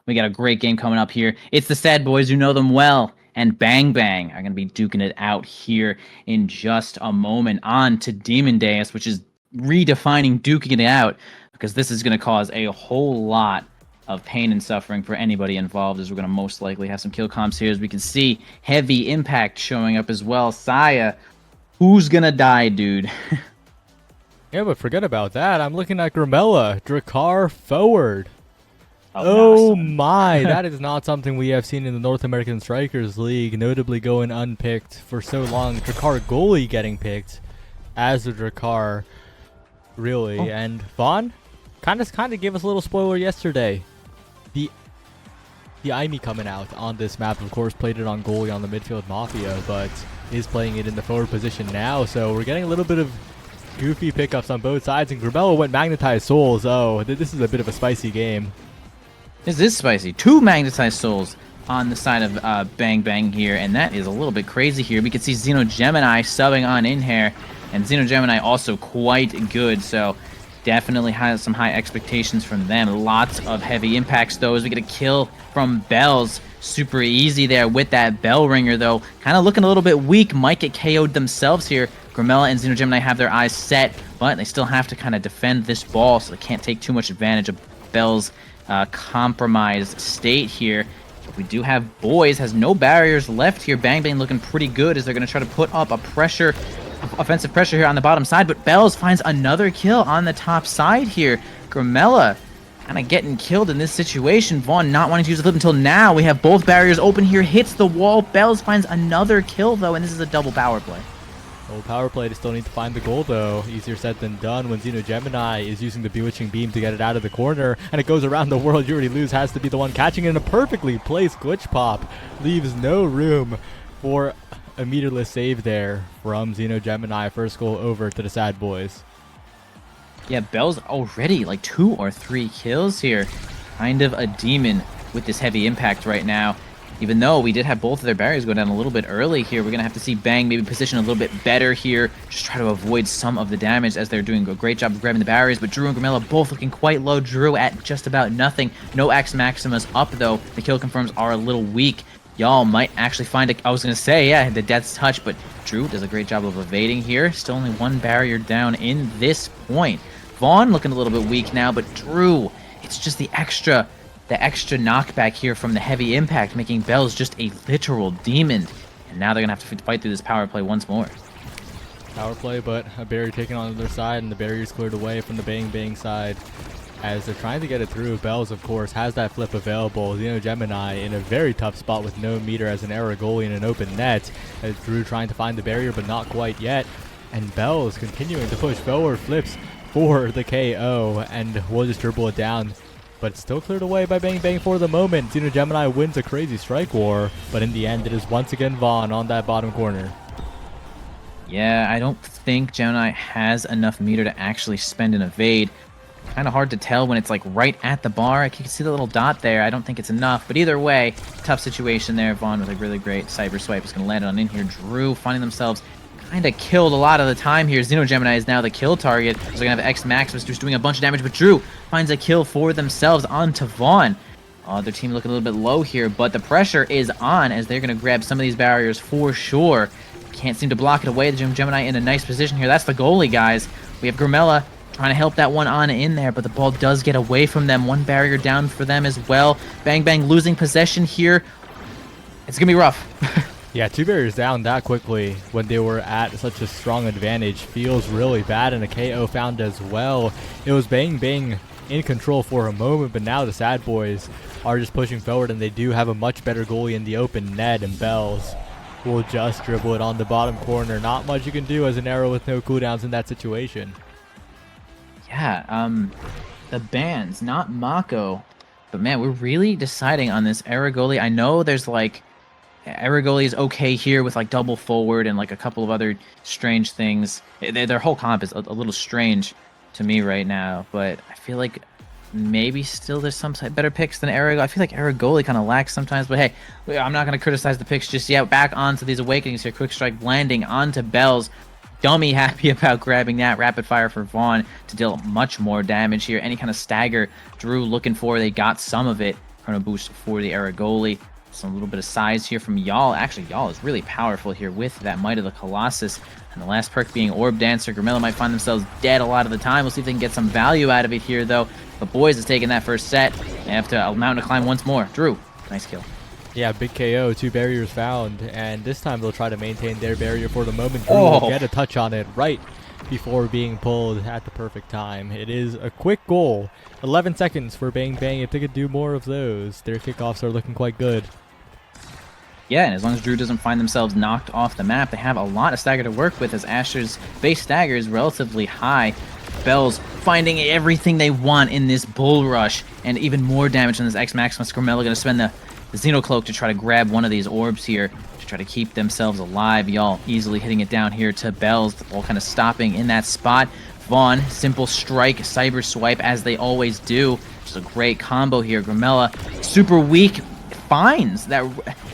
We got a great game coming up here. It's the Sad Boys, you know them well, and Bang Bang are going to be duking it out here in just a moment. On to Demon Deus, which is redefining duking it out, because this is going to cause a whole lot of pain and suffering for anybody involved, as we're going to most likely have some kill comps here. As we can see, heavy impact showing up as well. Saya, who's going to die, dude? Yeah, but forget about that. I'm looking at Grimella. Drakkar forward. Oh, Oh my, that is not something we have seen in the North American Strikers League, notably going unpicked for so long. Drakkar goalie getting picked as the Drakkar, really. Oh. And Vaughn kind of gave us a little spoiler yesterday. The IME coming out on this map, of course, played it on goalie on the midfield Mafia, but is playing it in the forward position now. So we're getting a little bit of goofy pickups on both sides, and Grimella went Magnetized Soles. Oh, this is a bit of a spicy game. This is spicy. 2 Magnetized Souls on the side of Bang Bang here, and that is a little bit crazy here. We can see Xeno Gemini subbing on in here, and Xeno Gemini also quite good, so definitely has some high expectations from them. Lots of heavy impacts, though, as we get a kill from Bells. Super easy there with that Bell Ringer, though. Kind of looking a little bit weak. Might get KO'd themselves here. Grimella and Xeno Gemini have their eyes set, but they still have to kind of defend this ball, so they can't take too much advantage of Bell's compromised state here. We do have BOIS, has no barriers left here. Bang Bang looking pretty good as they're going to try to put up a offensive pressure here on the bottom side, but Bells finds another kill on the top side here. Grimella kind of getting killed in this situation. Vaughn not wanting to use the flip until now. We have both barriers open here, hits the wall. Bells finds another kill, though, and this is a double power play. Well, power play to still need to find the goal, though. Easier said than done when Xeno Gemini is using the Bewitching Beam to get it out of the corner, and it goes around the world. You already lose, has to be the one catching it in a perfectly placed glitch pop. Leaves no room for a meterless save there from Xeno Gemini. First goal over to the S.A.D.B.O.I.S. Yeah, Bell's already like 2 or 3 kills here. Kind of a demon with this heavy impact right now. Even though we did have both of their barriers go down a little bit early here, we're going to have to see Bang maybe position a little bit better here. Just try to avoid some of the damage as they're doing a great job of grabbing the barriers. But Drew and Grimella both looking quite low. Drew at just about nothing. No X Maximus up, though. The kill confirms are a little weak. Y'all might actually find I was going to say, yeah, the Death's Touch, but Drew does a great job of evading here. Still only 1 barrier down in this point. Vaughn looking a little bit weak now, but Drew, it's just the extra knockback here from the heavy impact, making Bells just a literal demon. And now they're going to have to fight through this power play once more. Power play, but a barrier taken on their side, and the barrier's cleared away from the Bang Bang side. As they're trying to get it through, Bells, of course, has that flip available. Xeno Gemini in a very tough spot with no meter as an error goalie in an open net. As Drew trying to find the barrier, but not quite yet. And Bells continuing to push forward, flips for the KO, and we'll just dribble it down. But it's still cleared away by Bang Bang for the moment. Xeno Gemini wins a crazy strike war, but in the end, it is once again Vaughn on that bottom corner. Yeah, I don't think Gemini has enough meter to actually spend an evade. Kind of hard to tell when it's like right at the bar. You can see the little dot there. I don't think it's enough, but either way, tough situation there. Vaughn with a really great cyber swipe is going to land it on in here. Drew finding themselves kind of killed a lot of the time here. Xeno Gemini is now the kill target. So they're going to have X Maximus just doing a bunch of damage, but Drew finds a kill for themselves onto Vaughn. Their team looking a little bit low here, but the pressure is on as they're going to grab some of these barriers for sure. Can't seem to block it away. The Gemini in a nice position here. That's the goalie, guys. We have Grimella trying to help that one on in there, but the ball does get away from them. 1 barrier down for them as well. Bang Bang losing possession here. It's going to be rough. Yeah, 2 barriers down that quickly when they were at such a strong advantage feels really bad, and a KO found as well. It was Bang Bang in control for a moment, but now the S.A.D.B.O.I.S are just pushing forward, and they do have a much better goalie in the open net, and Bells will just dribble it on the bottom corner. Not much you can do as an arrow with no cooldowns in that situation. Yeah, the bans, not Mako, but man, we're really deciding on this error goalie. I know there's like error goalie is okay here with like double forward and like a couple of other strange things. Their whole comp is a little strange to me right now, but I feel like maybe still there's some better picks than error. I feel like error goalie kind of lacks sometimes, but hey, I'm not going to criticize the picks just yet. Back onto these awakenings here. Quick strike landing onto Bells. Dummy happy about grabbing that rapid fire for Vaughn to deal much more damage here. Any kind of stagger Drew looking for, they got some of it. Chrono Boost for the Aragoli. So a little bit of size here from Y'all. Actually, Y'all is really powerful here with that Might of the Colossus. And the last perk being Orb Dancer. Grimella might find themselves dead a lot of the time. We'll see if they can get some value out of it here, though. But BOIS is taking that first set. They have to mountain to climb once more. Drew, nice kill. Yeah, big KO, 2 barriers found, and this time they'll try to maintain their barrier for the moment. Drew will get a touch on it right before being pulled at the perfect time. It is a quick goal. 11 seconds for Bang Bang. If they could do more of those, their kickoffs are looking quite good. Yeah, and as long as Drew doesn't find themselves knocked off the map, they have a lot of stagger to work with, as Asher's base stagger is relatively high. Bells finding everything they want in this bull rush, and even more damage on this X Maximus. Grimella going to spend the Xenocloak to try to grab one of these orbs here to try to keep themselves alive. Y'all easily hitting it down here to Bells, all kind of stopping in that spot. Vaughn, simple strike, cyber swipe as they always do. Just a great combo here. Grimella, super weak, finds that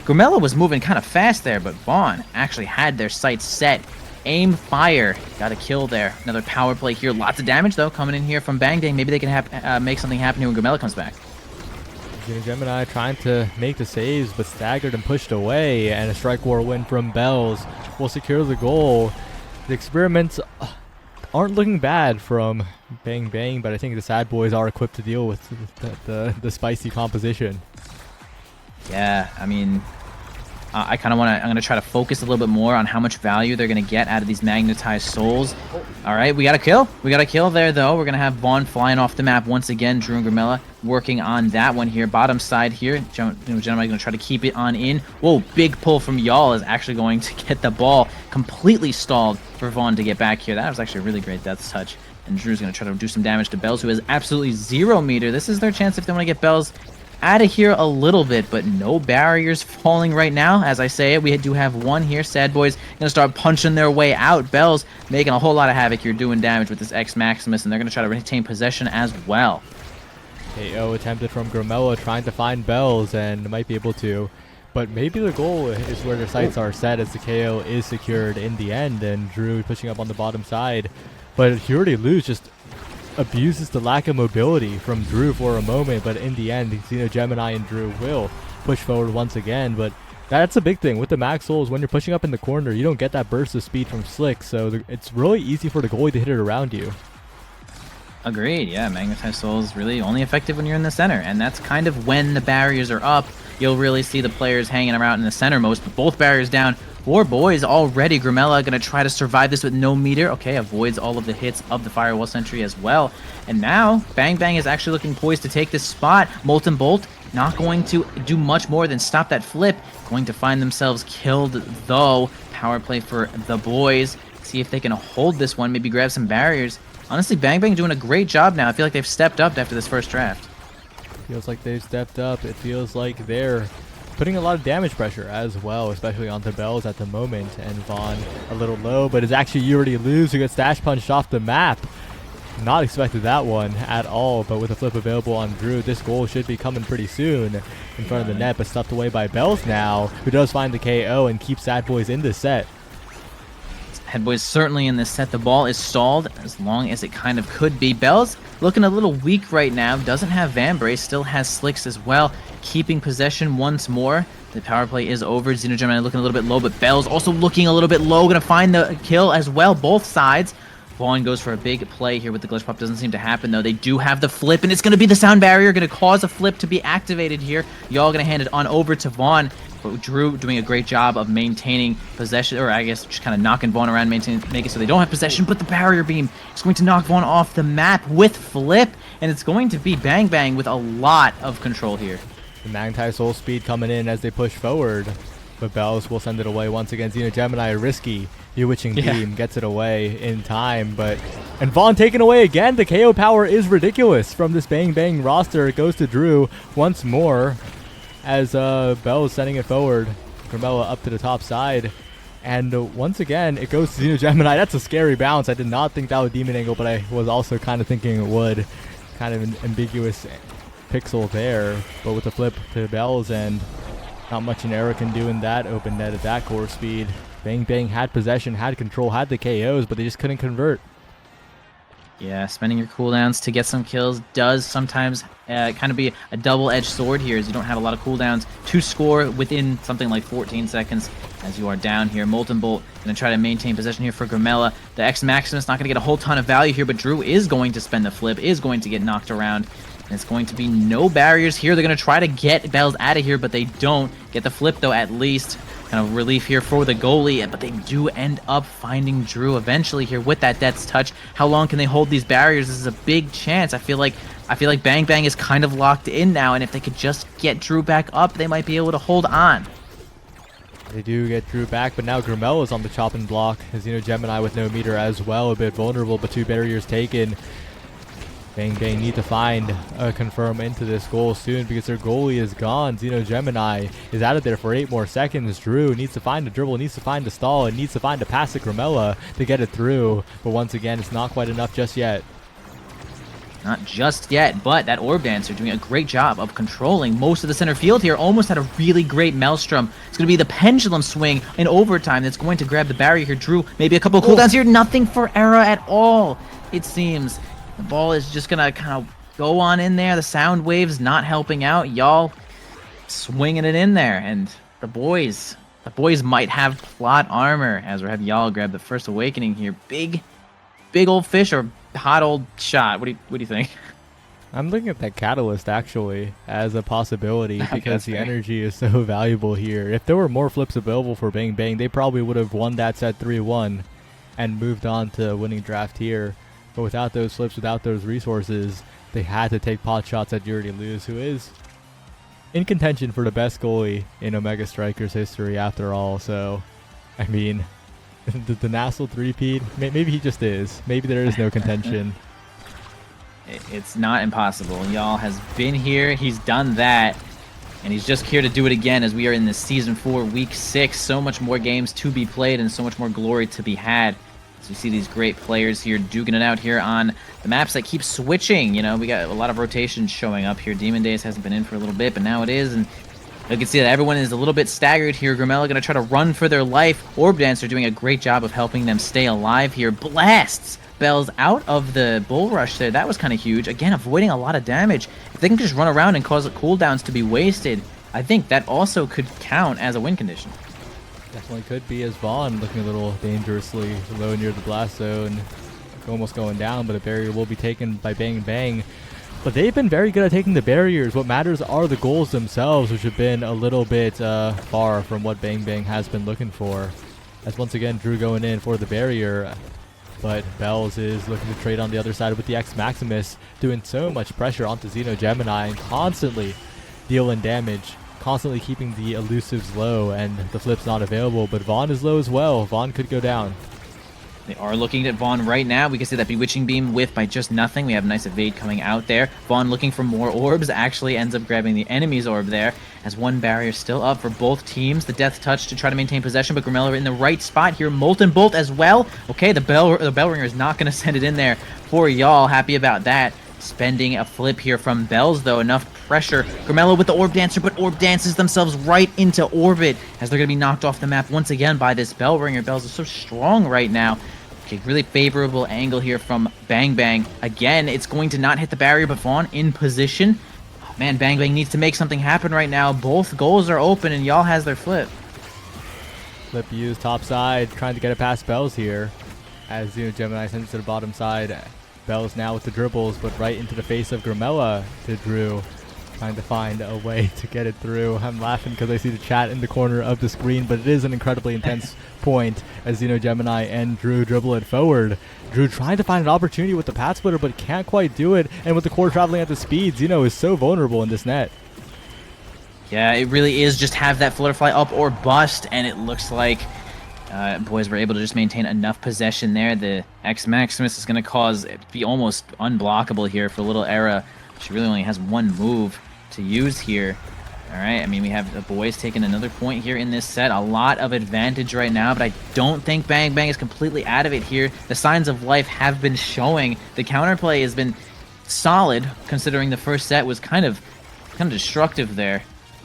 Grimella was moving kind of fast there, but Vaughn actually had their sights set. Aim, fire, got a kill there. Another power play here. Lots of damage though coming in here from Bang Bang. Maybe they can make something happen here when Grimella comes back. Gemini trying to make the saves, but staggered and pushed away, and a strike war win from Bells will secure the goal. The experiments aren't looking bad from Bang Bang, but I think the S.A.D.B.O.I.S are equipped to deal with the spicy composition. Yeah, I mean, I kind of want to, I'm going to try to focus a little bit more on how much value they're going to get out of these Magnetized Soles. All right, we got a kill. We got a kill there, though. We're going to have Vaughn flying off the map once again. Drew and Grimella working on that one here. Bottom side here. Gentlemen going to try to keep it on in. Whoa, big pull from Y'all is actually going to get the ball completely stalled for Vaughn to get back here. That was actually a really great death touch. And Drew's going to try to do some damage to Bells, who has absolutely 0 meter. This is their chance if they want to get Bells out of here a little bit, but no barriers falling right now. As I say it, we do have one here. S.A.D.B.O.I.S gonna start punching their way out. Bells making a whole lot of havoc here, doing damage with this X Maximus, and they're gonna try to retain possession as well. KO attempted from Grimella, trying to find Bells, and might be able to, but maybe the goal is where their sights are set, as the KO is secured in the end, and Drew pushing up on the bottom side. But Hurdy Lose just abuses the lack of mobility from Drew for a moment, but in the end, Gemini and Drew will push forward once again. But that's a big thing with the Max Souls. When you're pushing up in the corner, you don't get that burst of speed from Slick, so it's really easy for the goalie to hit it around you. Agreed, yeah. Magnetized Soul is really only effective when you're in the center, and that's kind of when the barriers are up. You'll really see the players hanging around in the center most, but both barriers down. 4 BOIS already. Grimella going to try to survive this with no meter. Okay, avoids all of the hits of the Firewall Sentry as well. And now, Bang Bang is actually looking poised to take this spot. Molten Bolt not going to do much more than stop that flip. Going to find themselves killed, though. Power play for the BOIS. See if they can hold this one, maybe grab some barriers. Honestly, Bang Bang doing a great job now. I feel like they've stepped up after this first draft. Feels like they've stepped up. It feels like they're putting a lot of damage pressure as well, especially onto Bells at the moment. And Vaughn a little low, but it's actually Hurdy Lose who gets dash punched off the map. Not expected that one at all, but with a flip available on Drew, this goal should be coming pretty soon in front of the net, but stuffed away by Bells now, who does find the KO and keeps S.A.D.B.O.I.S in the set. S.A.D.B.O.I.S certainly in this set. The ball is stalled as long as it kind of could be. Bells looking a little weak right now. Doesn't have Vambrace. Still has Slicks as well. Keeping possession once more. The power play is over. Xenogemini looking a little bit low, but Bells also looking a little bit low. Going to find the kill as well. Both sides. Vaughn goes for a big play here with the glitch pop. Doesn't seem to happen, though. They do have the flip, and it's going to be the sound barrier. Going to cause a flip to be activated here. Y'all going to hand it on over to Vaughn. But Drew doing a great job of maintaining possession, or I guess just kind of knocking Vaughn around, make it so they don't have possession. But the barrier beam is going to knock Vaughn off the map with flip, and it's going to be Bang Bang with a lot of control here. The Magnetized Soul speed coming in as they push forward, but Bells will send it away once again. Xenogemini, risky Bewitching Beam gets it away in time, and Vaughn taken away again. The KO power is ridiculous from this Bang Bang roster. It goes to Drew once more as Bells sending it forward. Grimella up to the top side, and once again it goes to Xenogemini. That's a scary bounce. I did not think that would Demon Angle, but I was also kind of thinking it would. Kind of an ambiguous pixel there, but with the flip to Bells, and not much an error can do in that open net at that core speed. Bang Bang had possession, had control, had the KOs, but they just couldn't convert. Yeah, spending your cooldowns to get some kills does sometimes kind of be a double-edged sword here, as you don't have a lot of cooldowns to score within something like 14 seconds as you are down here. Molten Bolt going to try to maintain possession here for Grimella. The X Maximus not going to get a whole ton of value here, but Drew is going to spend the flip, is going to get knocked around. And it's going to be no barriers here. They're going to try to get Bells out of here, but they don't. Get the flip, though, at least. Kind of relief here for the goalie, but they do end up finding Drew eventually here with that Death's Touch. How long can they hold these barriers? This is a big chance. I feel like Bang Bang is kind of locked in now, and if they could just get Drew back up, they might be able to hold on. They do get Drew back, but now Grimella is on the chopping block. Gemini with no meter as well, a bit vulnerable, but 2 barriers taken. Bang Bang need to find a confirm into this goal soon because their goalie is gone. Gemini is out of there for 8 more seconds. Drew needs to find a dribble, needs to find a stall, and needs to find a pass to Grimella to get it through. But once again, it's not quite enough just yet. Not just yet, but that Orb Dancer doing a great job of controlling most of the center field here. Almost had a really great Maelstrom. It's going to be the pendulum swing in overtime that's going to grab the barrier here. Drew, maybe a couple of cooldowns here. Nothing for Era at all, it seems. The ball is just going to kind of go on in there. The sound waves not helping out. Y'all swinging it in there. And the boys might have plot armor as we're having Y'all grab the first awakening here. Big old fish or hot old shot. What do you think? I'm looking at that Catalyst actually as a possibility because the fair. energy is so valuable here. If there were more flips available for Bang Bang, they probably would have won that set 3-1 and moved on to winning draft here. But without those flips, without those resources, they had to take pot shots at Yuri Luz, who is in contention for the best goalie in Omega Strikers history after all. So, I mean, the NASL 3-peat, maybe he just is. Maybe there is no contention. It's not impossible. Y'all has been here. He's done that. And he's just here to do it again as we are in this Season 4, Week 6. So much more games to be played and so much more glory to be had. So you see these great players here duking it out here on the maps that keep switching. You know, we got a lot of rotations showing up here. Demon Days hasn't been in for a little bit, but now it is. And you can see that everyone is a little bit staggered here. Grimella going to try to run for their life. Orb Dancer doing a great job of helping them stay alive here. Blasts Bells out of the bull rush there. That was kind of huge. Again, avoiding a lot of damage. If they can just run around and cause cooldowns to be wasted, I think that also could count as a win condition. Definitely could be, as Vaughn looking a little dangerously low near the blast zone. Almost going down, but a barrier will be taken by Bang Bang. But they've been very good at taking the barriers. What matters are the goals themselves, which have been a little bit far from what Bang Bang has been looking for. As once again, Drew going in for the barrier. But Bells is looking to trade on the other side with the X Maximus, doing so much pressure onto Gemini and constantly dealing damage. Constantly keeping the elusives low, and the flip's not available, but Vaughn is low as well. Vaughn could go down. They are looking at Vaughn right now. We can see that Bewitching Beam whiff by just nothing. We have a nice evade coming out there. Vaughn looking for more orbs, actually ends up grabbing the enemy's orb there, as one barrier still up for both teams. The Death Touch to try to maintain possession, but Grimella in the right spot here. Molten Bolt as well. Okay, the bell ringer is not going to send it in there for Y'all. Happy about that. Spending a flip here from Bells, though. Enough pressure. Grimella with the Orb Dancer, but Orb dances themselves right into orbit as they're going to be knocked off the map once again by this Bell Ringer. Bells are so strong right now. Okay, really favorable angle here from Bang Bang. Again, it's going to not hit the barrier, but Vaughn in position. Oh, man, Bang Bang needs to make something happen right now. Both goals are open, and Y'all has their flip. Flip used top side, trying to get it past Bells here. As Gemini sends it to the bottom side. Bells now with the dribbles, but right into the face of Grimella to Drew. Trying to find a way to get it through. I'm laughing because I see the chat in the corner of the screen, but it is an incredibly intense point as Gemini and Drew dribble it forward. Drew trying to find an opportunity with the pad splitter, but can't quite do it. And with the core traveling at the speed, is so vulnerable in this net. Yeah, it really is just have that Flutterfly up or bust, and it looks like boys were able to just maintain enough possession there. The X Maximus is going to cause it to be almost unblockable here for Little Era. She really only has one move to use here. All right, I mean, we have the boys taking another point here in this set. A lot of advantage right now, but I don't think Bang Bang is completely out of it here. The signs of life have been showing. The counterplay has been solid, considering the first set was kind of destructive there.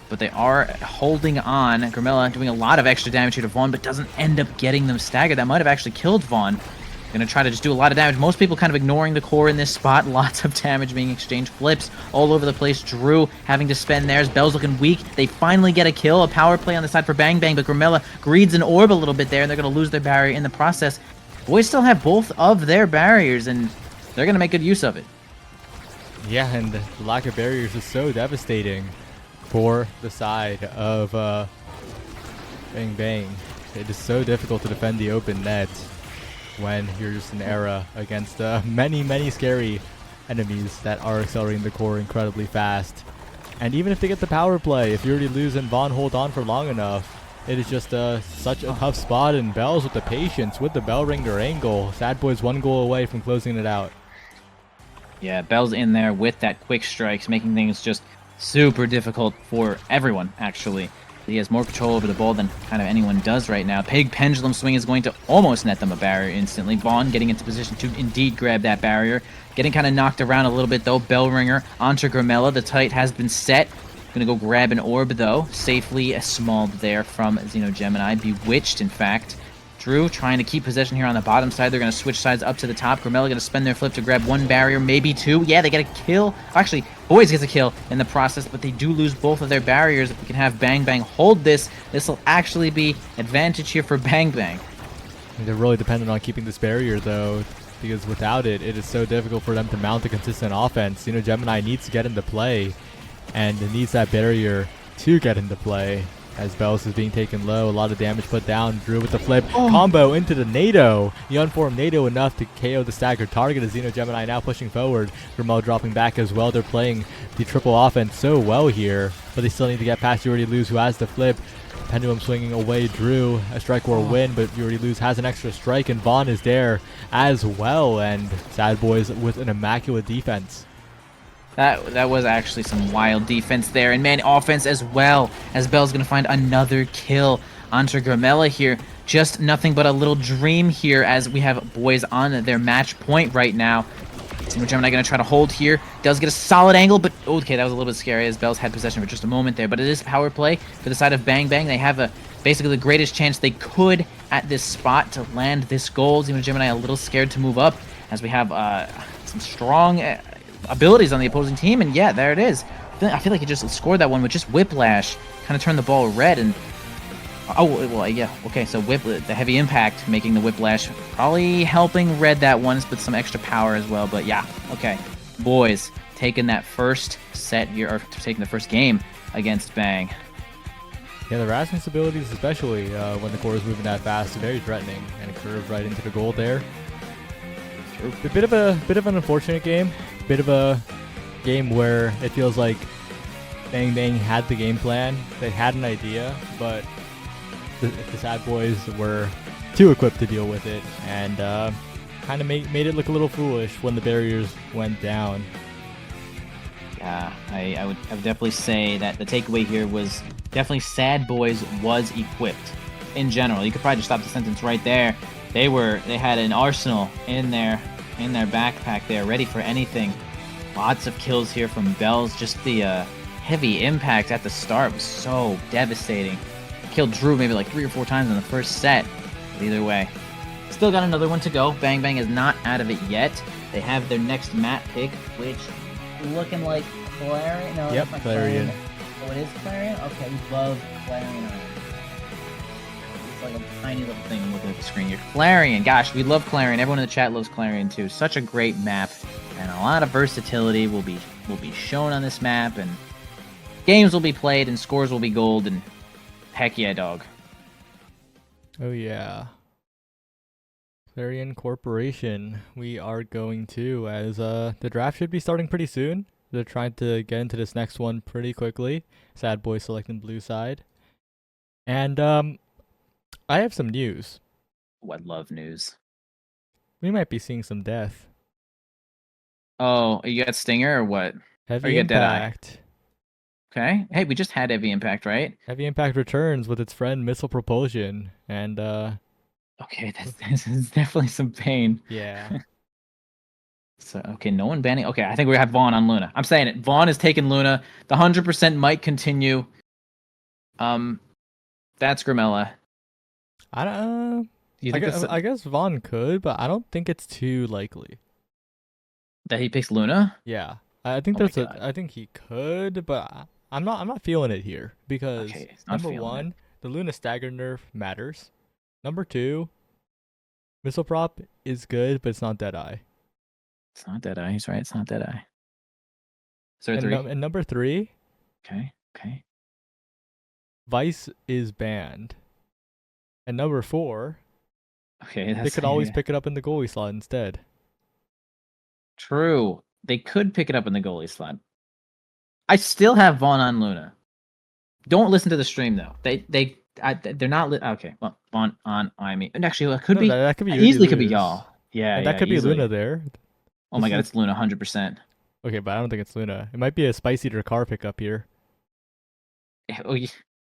But they are holding on. Grimella doing a lot of extra damage here to Vaughn, but doesn't end up getting them staggered. That might have actually killed Vaughn. Gonna try to just do a lot of damage. Most people kind of ignoring the core in this spot. Lots of damage being exchanged. Flips all over the place. Drew having to spend theirs. Bell's looking weak. They finally get a kill. A power play on the side for Bang Bang, but Grimella greeds an orb a little bit there, and they're gonna lose their barrier in the process. Boys still have both of their barriers, and they're gonna make good use of it. Yeah, and the lack of barriers is so devastating for the side of Bang Bang. It is so difficult to defend the open net when you're just an era against many scary enemies that are accelerating the core incredibly fast. And even if they get the power play, if you already lose and Vaughn hold on for long enough, it is just such a tough spot, and Bells with the patience, with the bell ringer angle. S.A.D.B.O.I.S 1 goal away from closing it out. Yeah, Bell's in there with that quick strikes, making things just super difficult for everyone, actually. He has more control over the ball than kind of anyone does right now. Pig Pendulum Swing is going to almost net them a barrier instantly. Vaughn getting into position to indeed grab that barrier. Getting kind of knocked around a little bit, though. Bell Ringer onto Grimella. The tight has been set. Gonna go grab an orb, though. Safely smalled there from Xeno Gemini. Bewitched, in fact. Drew trying to keep possession here on the bottom side. They're going to switch sides up to the top. Grimella going to spend their flip to grab one barrier, maybe two. Yeah, they get a kill. Actually, BOIS gets a kill in the process, but they do lose both of their barriers. If we can have Bang Bang hold this, this will actually be advantage here for Bang Bang. They're really dependent on keeping this barrier, though, because without it, it is so difficult for them to mount a consistent offense. You know, Gemini needs to get into play, and it needs that barrier to get into play. As Bells is being taken low, a lot of damage put down. Drew with the flip, combo into the NATO. The unformed NATO enough to KO the staggered target as Xeno Gemini now pushing forward. Grimel dropping back as well. They're playing the triple offense so well here, but they still need to get past You Already Lose, who has the flip. Pendulum swinging away Drew, a strike or a win, but You Already Lose has an extra strike, and Vaughn is there as well, and S.A.D.B.O.I.S with an immaculate defense. That was actually some wild defense there, and man, offense as well, as Bell's going to find another kill onto Grimella here. Just nothing but a little dream here as we have BOIS on their match point right now. Xeno Gemini going to try to hold here. Does get a solid angle, but okay, that was a little bit scary as Bell's had possession for just a moment there, but it is power play for the side of Bang Bang. They have basically the greatest chance they could at this spot to land this goal. Xeno Gemini a little scared to move up as we have some strong abilities on the opposing team, and yeah, there it is. I feel like he just scored that one with just whiplash, kind of turned the ball red, and oh well, yeah, okay, so the heavy impact making the whiplash, probably helping red that one with some extra power as well. But yeah, okay, BOIS taking that first set here, or taking the first game against Bang. Yeah, the Rasmus abilities, especially when the core is moving that fast, are very threatening, and a curve right into the goal there. A bit of an unfortunate game. Bit of a game where it feels like Bang Bang had the game plan. They had an idea, but the S.A.D.B.O.I.S were too equipped to deal with it, and kind of made it look a little foolish when the barriers went down. Yeah, I would definitely say that the takeaway here was definitely S.A.D.B.O.I.S was equipped in general. You could probably just stop the sentence right there. They had an arsenal in their backpack there, ready for anything. Lots of kills here from Bells. Just the heavy impact at the start was so devastating. Killed Drew maybe like 3 or 4 times in the first set. But either way, still got another one to go. Bang Bang is not out of it yet. They have their next map pick, which looking like Clarion. No, yep, Clarion. Oh, it is Clarion? Okay, we love Clarion. It's like a tiny little thing looking at the screen here. Clarion, gosh, we love Clarion. Everyone in the chat loves Clarion too. Such a great map, and a lot of versatility will be shown on this map, and games will be played, and scores will be gold, and heck yeah, dog. Oh yeah. Clarion Corporation. We are going to, as the draft should be starting pretty soon. They're trying to get into this next one pretty quickly. S.A.D.B.O.I.S selecting blue side. And I have some news. Oh, I love news. We might be seeing some death. Oh, you got Stinger or what? Heavy or you Impact. Okay. Hey, we just had Heavy Impact, right? Heavy Impact returns with its friend Missile Propulsion, and okay, this is definitely some pain. Yeah. So okay, no one banning. Okay, I think we have Vaughn on Luna. I'm saying it. Vaughn is taking Luna. The 100% might continue. That's Grimella. I don't. Do you think I guess Vaughn could, but I don't think it's too likely. that he picks Luna? Yeah, I think Oh my there's a. god. I think he could, but I'm not feeling it here because Okay, he's not number feeling it. one, the Luna stagger nerf matters. Number two, missile prop is good, but it's not Deadeye. It's not Deadeye. He's right. It's not Deadeye. Is there a three? And number three, Okay. Okay. Vice is banned. And number four, Okay. they That's could always pick it up in the goalie slot instead. true. They could pick it up in the goalie slot. I still have Vaughn on Luna. Don't listen to the stream though. They're not. Okay. Well, Vaughn on I mean, and actually, it could No, be that could be easily could be lose. y'all. Yeah. And that Yeah. could be Easily. Luna there. Oh my god, it's Luna 100%. Okay, but I don't think it's Luna. It might be a Spicy car pickup here. Oh,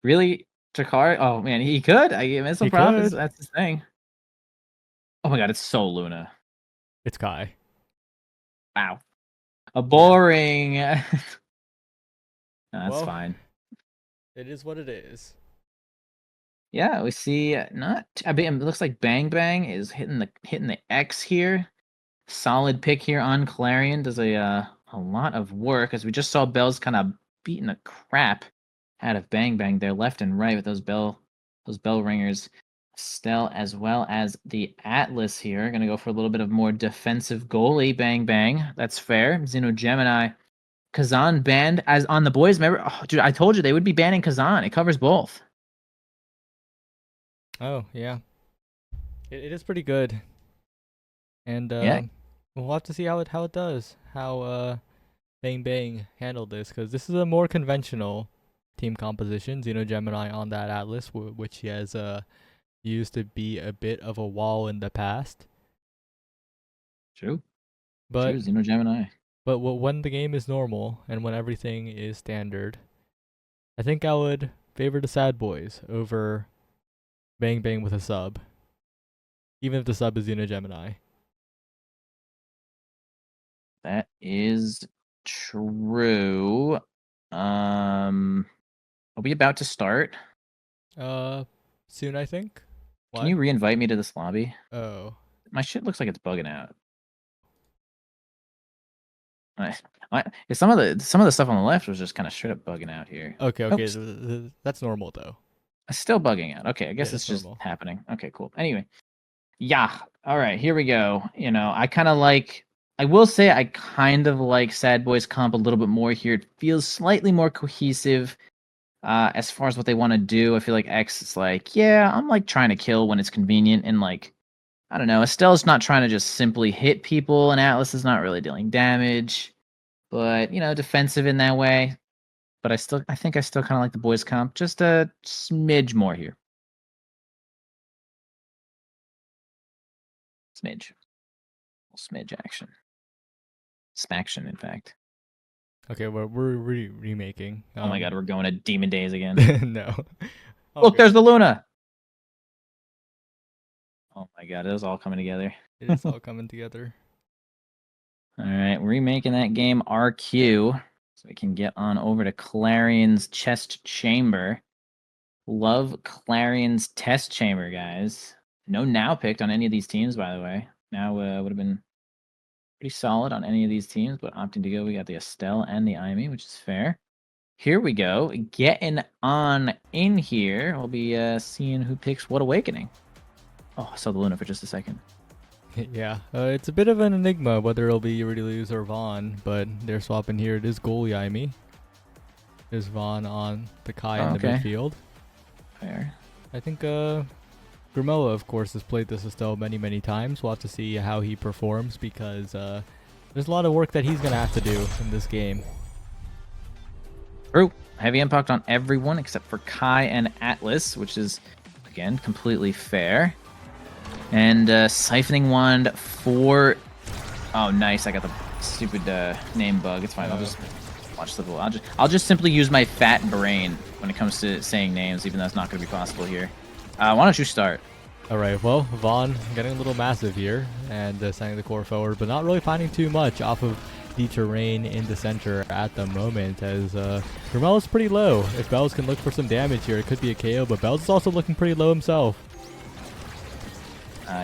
really? Jakar? Oh man, he could. Missile He prop could. that's his thing. Oh my god, it's so Luna. It's Kai. Wow. A boring. No, that's Well, fine. it is what it is. Yeah, we see not. I mean, it looks like Bang Bang is hitting the X here. Solid pick here on Clarion. Does a lot of work, as we just saw Bell's kind of beating the crap out of Bang Bang there, left and right with those bell ringers. S.A.D.B.O.I.S, as well as the Atlas here. Gonna go for a little bit of more defensive goalie. Bang Bang. That's fair. Xeno Gemini. Kazan banned as on the boys. Remember, oh, dude, I told you they would be banning Kazan. It covers both. Oh, yeah. It is pretty good. And Yeah. we'll have to see how it does. How Bang Bang handled this, because this is a more conventional team composition. Xeno Gemini on that Atlas, which he has used to be a bit of a wall in the past. True. But True, Xeno Gemini. But when the game is normal and when everything is standard, I think I would favor the S.A.D.B.O.I.S over Bang Bang with a sub. Even if the sub is Xeno Gemini. That is true. Are we about to start? Soon I think. Why? Can you re-invite me to this lobby? Oh. My shit looks like it's bugging out. Some of the stuff on the left was just kind of straight up bugging out here. Okay. Oops. That's normal though. It's still bugging out. Okay, I guess it's just normal. happening. Okay, cool. Anyway, yeah. All right, here we go. You know, I will say I kind of like S.A.D.B.O.I.S comp a little bit more here. It feels slightly more cohesive as far as what they want to do. I feel like X is like, yeah, I'm like trying to kill when it's convenient, and like, I don't know, Estelle's not trying to just simply hit people, and Atlas is not really dealing damage, but you know, defensive in that way. But I think I still kind of like the boys comp just a smidge more here. Smidge. Smidge action. Smaction, in fact. Okay, we're remaking. Oh my god, we're going to Demon Days again. No. Look, there's the Luna! Oh my god, it was all coming together. It is all coming together. Alright, we're remaking that game RQ. So we can get on over to Clarion's chest chamber. Love Clarion's test chamber, guys. No now picked on any of these teams, by the way. Now would have been pretty solid on any of these teams, but opting to go, we got the S.A.D.B.O.I and the IME, which is fair. Here we go. Getting on in here. We'll be seeing who picks what awakening. Oh, I saw the Luna for just a second. Yeah, it's a bit of an enigma whether it'll be Rudy Luz or Vaughn, but they're swapping here. It is goalie IME. There's Vaughn on the Kai in the midfield. Fair. I think Gramoa, of course, has played this S.A.D.B.O.I many times. We'll have to see how he performs because there's a lot of work that he's going to have to do in this game. True. Heavy impact on everyone except for Kai and Atlas, which is, again, completely fair. And Siphoning Wand for... Oh, nice. I got the stupid name bug. It's fine. I'll just watch the... I'll just simply use my fat brain when it comes to saying names, even though it's not going to be possible here. Why don't you start? All right. Well, Vaughn getting a little massive here and sending the core forward, but not really finding too much off of the terrain in the center at the moment, as Gramoa is pretty low. If Bells can look for some damage here, it could be a KO, but Bells is also looking pretty low himself.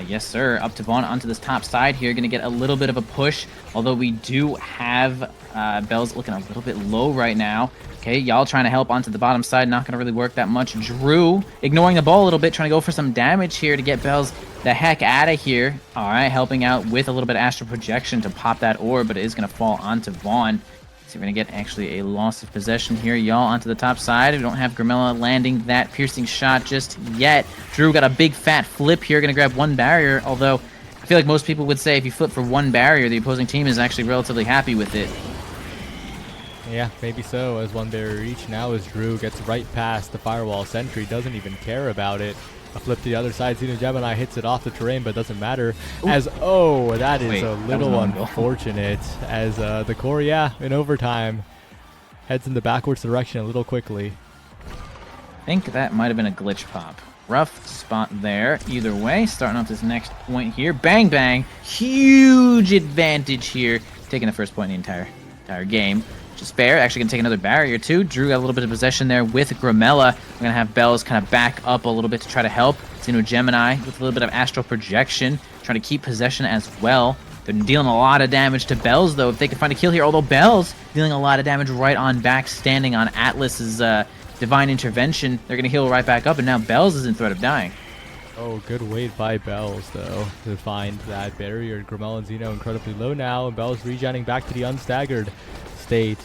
Yes, sir. Up to Vaughn onto this top side here. Going to get a little bit of a push, although we do have Bells looking a little bit low right now. Okay, y'all trying to help onto the bottom side. Not going to really work that much. Drew ignoring the ball a little bit, trying to go for some damage here to get Bells the heck out of here. All right, helping out with a little bit of astral projection to pop that orb, but it is going to fall onto Vaughn. So we're going to get actually a loss of possession here. Y'all onto the top side. We don't have Grimella landing that piercing shot just yet. Drew got a big fat flip here. Going to grab one barrier, although I feel like most people would say if you flip for one barrier, the opposing team is actually relatively happy with it. Yeah, maybe so, as one barrier each now as Drew gets right past the firewall sentry, doesn't even care about it. A flip to the other side, Xeno Gemini hits it off the terrain, but doesn't matter. Ooh. As, oh, that is a little unfortunate, as the core, in overtime, heads in the backwards direction a little quickly. I think that might have been a glitch pop. Rough spot there. Either way, starting off this next point here. Bang, bang. Huge advantage here. Taking the first point in the entire game. Which is fair. Actually going to take another barrier, too. Drew got a little bit of possession there with Grimella. We're going to have Bells kind of back up a little bit to try to help. Xeno Gemini with a little bit of astral projection. Trying to keep possession as well. They're dealing a lot of damage to Bells, though, if they can find a kill here. Although Bells dealing a lot of damage right on back, standing on Atlas's divine intervention. They're going to heal right back up, and now Bells is in threat of dying. Oh, good wait by Bells, though, to find that barrier. Grimella and Xeno incredibly low now, and Bells regenning back to the unstaggered state.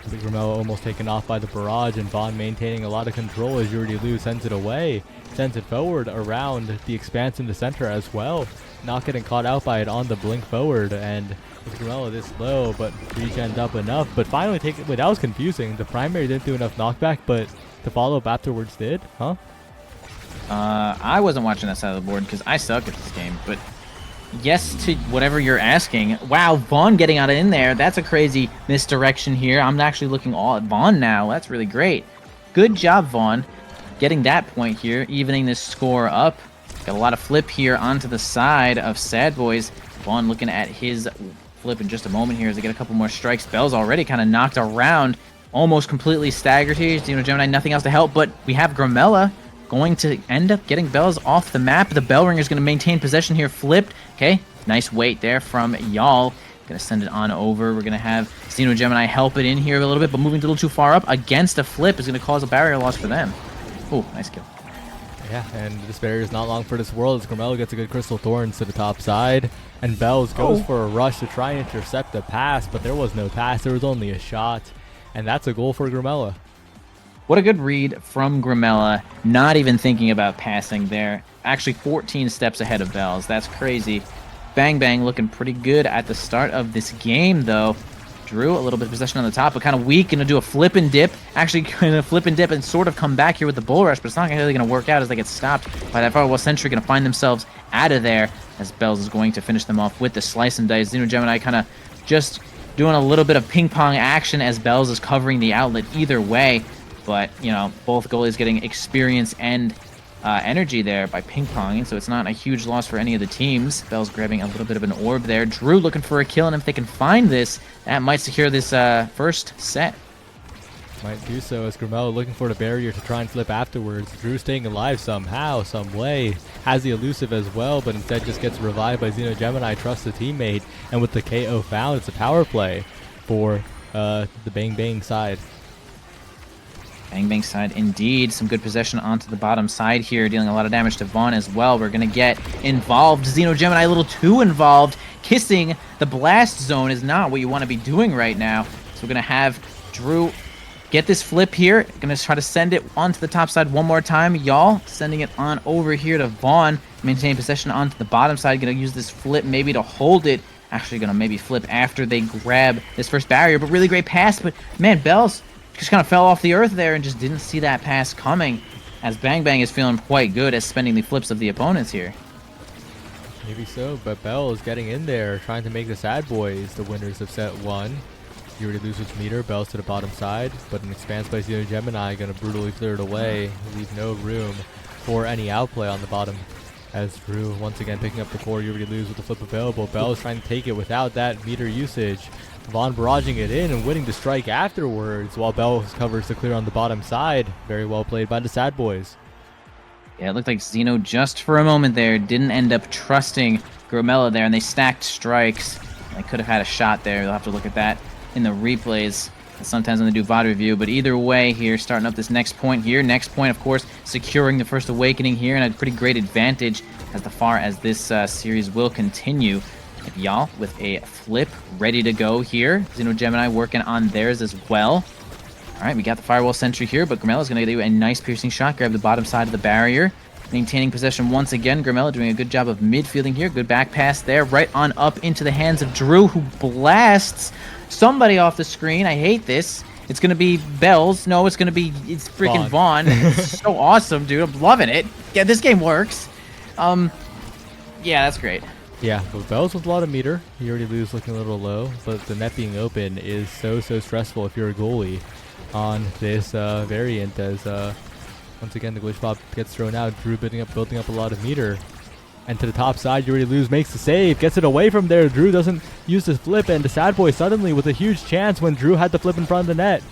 Grimella almost taken off by the barrage, and Vaughn maintaining a lot of control as Yuri Liu sends it away. Sends it forward around the expanse in the center as well. Not getting caught out by it on the blink forward, and with Grimella this low, but regened up enough. But finally take it. Wait, that was confusing. The primary didn't do enough knockback, but the follow-up afterwards did, huh? I wasn't watching that side of the board because I suck at this game, but yes to whatever you're asking. Wow, Vaughn getting out of in there. That's a crazy misdirection here. I'm actually looking all at Vaughn now. That's really great. Good job, Vaughn, getting that point here, evening this score up. Got a lot of flip here onto the side of S.A.D.B.O.I.S. Vaughn looking at his flip in just a moment here as they get a couple more strikes. Bell's already kind of knocked around, almost completely staggered here. You know, Gemini, nothing else to help, but we have Grimella going to end up getting Bells off the map. The Bell Ringer's going to maintain possession here, flipped. Okay, nice wait there from y'all. Going to send it on over. We're going to have Xeno Gemini help it in here a little bit, but moving a little too far up against a flip is going to cause a barrier loss for them. Oh, nice kill. Yeah, and this barrier is not long for this world as Grimella gets a good Crystal Thorns to the top side, and Bells goes for a rush to try and intercept the pass, but there was no pass. There was only a shot, and that's a goal for Grimella. What a good read from Grimella, not even thinking about passing there. Actually 14 steps ahead of Bells. That's crazy. Bang Bang looking pretty good at the start of this game, though. Drew, a little bit of possession on the top, but kind of weak. Going to do a flip and dip. Actually going to flip and dip and sort of come back here with the bull rush, but it's not really going to work out as they get stopped by that firewall sentry. Going to find themselves out of there as Bells is going to finish them off with the slice and dice. Xeno Gemini kind of just doing a little bit of ping pong action as Bells is covering the outlet either way. But, you know, both goalies getting experience and energy there by ping-ponging, so it's not a huge loss for any of the teams. Bell's grabbing a little bit of an orb there. Drew looking for a kill, and if they can find this, that might secure this first set. Might do so as Grimella looking for the barrier to try and flip afterwards. Drew staying alive somehow, some way. Has the elusive as well, but instead just gets revived by Xeno Gemini, trusts the teammate, and with the KO found, it's a power play for the Bang Bang side. Bang Bang side, indeed. Some good possession onto the bottom side here, dealing a lot of damage to Vaughn as well. We're going to get involved. Xeno Gemini a little too involved. Kissing the blast zone is not what you want to be doing right now. So we're going to have Drew get this flip here. Going to try to send it onto the top side one more time. Y'all sending it on over here to Vaughn. Maintain possession onto the bottom side. Going to use this flip maybe to hold it. Actually going to maybe flip after they grab this first barrier. But really great pass. But man, Bells just kind of fell off the earth there and just didn't see that pass coming, as Bang Bang is feeling quite good at spending the flips of the opponents here. Maybe so, but Bell is getting in there, trying to make the S.A.D.B.O.I.S the winners of set 1. You already lose its meter, Bell's to the bottom side, but an expanse by Xeno Gemini going to brutally clear it away, leave no room for any outplay on the bottom. As Drew once again picking up the core, you already lose with the flip available. Bell is trying to take it without that meter usage. Vaughn barraging it in and winning the strike afterwards, while Bell covers the clear on the bottom side. Very well played by the S.A.D.B.O.I.S. Yeah, it looked like Xeno just for a moment there didn't end up trusting Gromella there, and they stacked strikes. They could have had a shot there. They'll have to look at that in the replays sometimes when they do VOD review. But either way here, starting up this next point here. Next point, of course, securing the first awakening here, and a pretty great advantage as far as this series will continue. Y'all with a flip ready to go here. Xeno Gemini working on theirs as well. All right, we got the Firewall Sentry here, but Gramella's going to do a nice piercing shot, grab the bottom side of the barrier. Maintaining possession once again. Gramella doing a good job of midfielding here. Good back pass there, right on up into the hands of Drew, who blasts somebody off the screen. I hate this. It's going to be Bells. No, it's freaking Vaughn. It's so awesome, dude. I'm loving it. Yeah, this game works. Yeah, that's great. Yeah, but Bells with a lot of meter. You already lose looking a little low, but the net being open is so stressful if you're a goalie on this variant, as once again the glitch bomb gets thrown out. Drew building up a lot of meter, and to the top side you already lose, makes the save, gets it away from there. Drew doesn't use his flip, and the S.A.D.B.O.I.S suddenly with a huge chance when Drew had the flip in front of the net.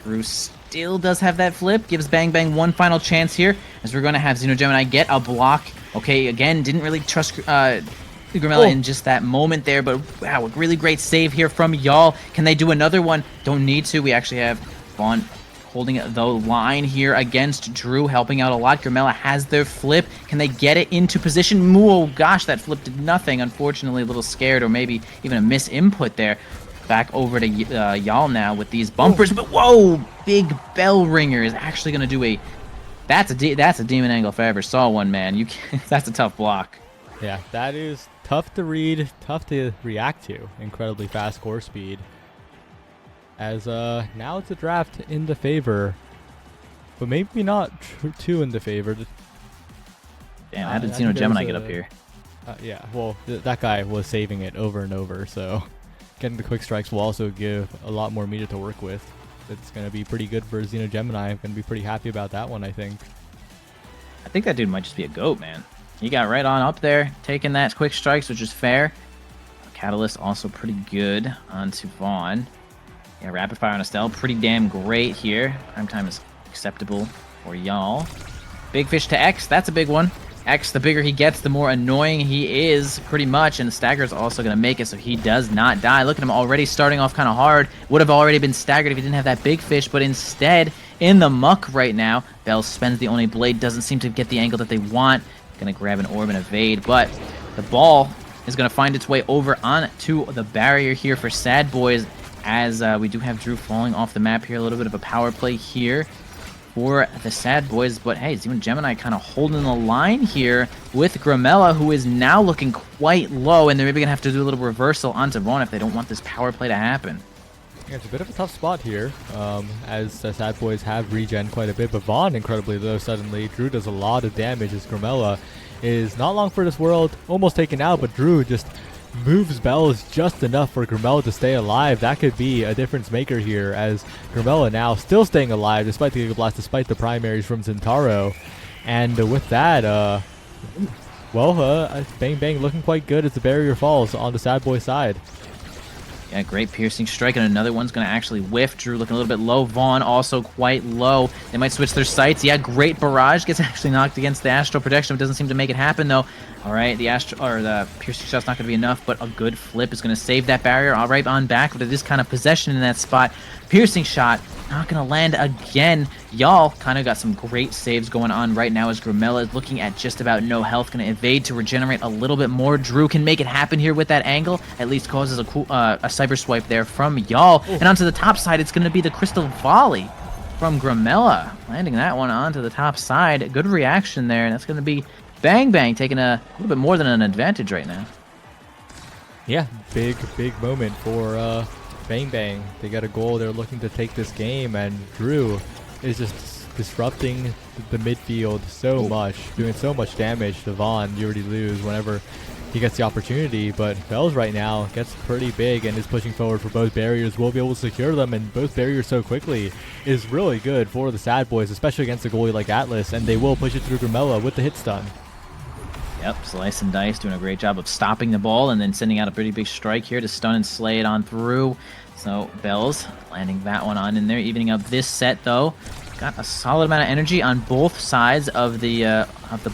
Drew still does have that flip, gives Bang Bang one final chance here, as we're going to have Xeno Gemini get a block. Okay, again, didn't really trust Gramella in just that moment there, but wow, a really great save here from y'all. Can they do another one? Don't need to. We actually have Vaughn holding the line here against Drew, helping out a lot. Gramella has their flip. Can they get it into position? Oh gosh, that flip did nothing. Unfortunately, a little scared, or maybe even a misinput there. Back over to y'all now with these bumpers, but whoa, big bell ringer is actually going to do a... That's a demon angle if I ever saw one, man. You can't, that's a tough block. Yeah, that is tough to read, tough to react to. Incredibly fast core speed. As now it's a draft in the favor, but maybe not too in the favor. Damn, how did Xeno Gemini get up here? Yeah, well, that guy was saving it over and over, so getting the quick strikes will also give a lot more meter to work with. It's going to be pretty good for Xeno Gemini. I'm going to be pretty happy about that one, I think. I think that dude might just be a goat, man. He got right on up there, taking that quick strikes, which is fair. Catalyst also pretty good onto Vaughn. Yeah, rapid fire on Estelle, pretty damn great here. Prime time is acceptable for y'all. Big fish to X, that's a big one. X, the bigger he gets, the more annoying he is, pretty much. And the stagger's also going to make it so he does not die. Look at him already starting off kind of hard. Would have already been staggered if he didn't have that big fish, but instead, in the muck right now, Bell spends the only blade, doesn't seem to get the angle that they want. Going to grab an orb and evade, but the ball is going to find its way over onto the barrier here for S.A.D.B.O.I.S, as we do have Drew falling off the map here. A little bit of a power play here for the S.A.D.B.O.I.S, but hey, even Gemini kind of holding the line here with Gramella, who is now looking quite low, and they're maybe going to have to do a little reversal onto Vaughn if they don't want this power play to happen. Yeah, it's a bit of a tough spot here, as the S.A.D.B.O.I.S have regen quite a bit, but Vaughn incredibly low suddenly. Drew does a lot of damage as Gramella is not long for this world, almost taken out, but Drew just moves Bells just enough for Gramella to stay alive. That could be a difference maker here, as Gramella now still staying alive despite the Giga Blast, despite the primaries from Zentaro. And with that, Bang Bang looking quite good as the barrier falls on the S.A.D.B.O.I.S side. Yeah, great piercing strike, and another one's going to actually whiff. Drew looking a little bit low. Vaughn also quite low. They might switch their sights. Yeah, great barrage. Gets actually knocked against the Astral Protection. It doesn't seem to make it happen, though. All right, the piercing shot's not going to be enough, but a good flip is going to save that barrier. All right, on back, but it is kind of possession in that spot. Piercing shot, not going to land again. Y'all kind of got some great saves going on right now as Gramella is looking at just about no health. Going to evade to regenerate a little bit more. Drew can make it happen here with that angle. At least causes a cool cyber swipe there from y'all. And onto the top side, it's going to be the Crystal Volley from Gramella. Landing that one onto the top side. Good reaction there. And that's going to be Bang Bang taking a little bit more than an advantage right now. Yeah, big moment for Bang Bang. They got a goal. They're looking to take this game, and Drew is just disrupting the midfield so much, doing so much damage to Vaughn. You already lose whenever he gets the opportunity, but Bells right now gets pretty big and is pushing forward for both barriers. Will be able to secure them, and both barriers so quickly is really good for the S.A.D.B.O.I.S, especially against a goalie like Atlas, and they will push it through Gramella with the hit stun. Yep, Slice and Dice doing a great job of stopping the ball and then sending out a pretty big strike here to stun and slay it on through. So Bells landing that one on in there, evening up this set though. got a solid amount of energy on both sides of the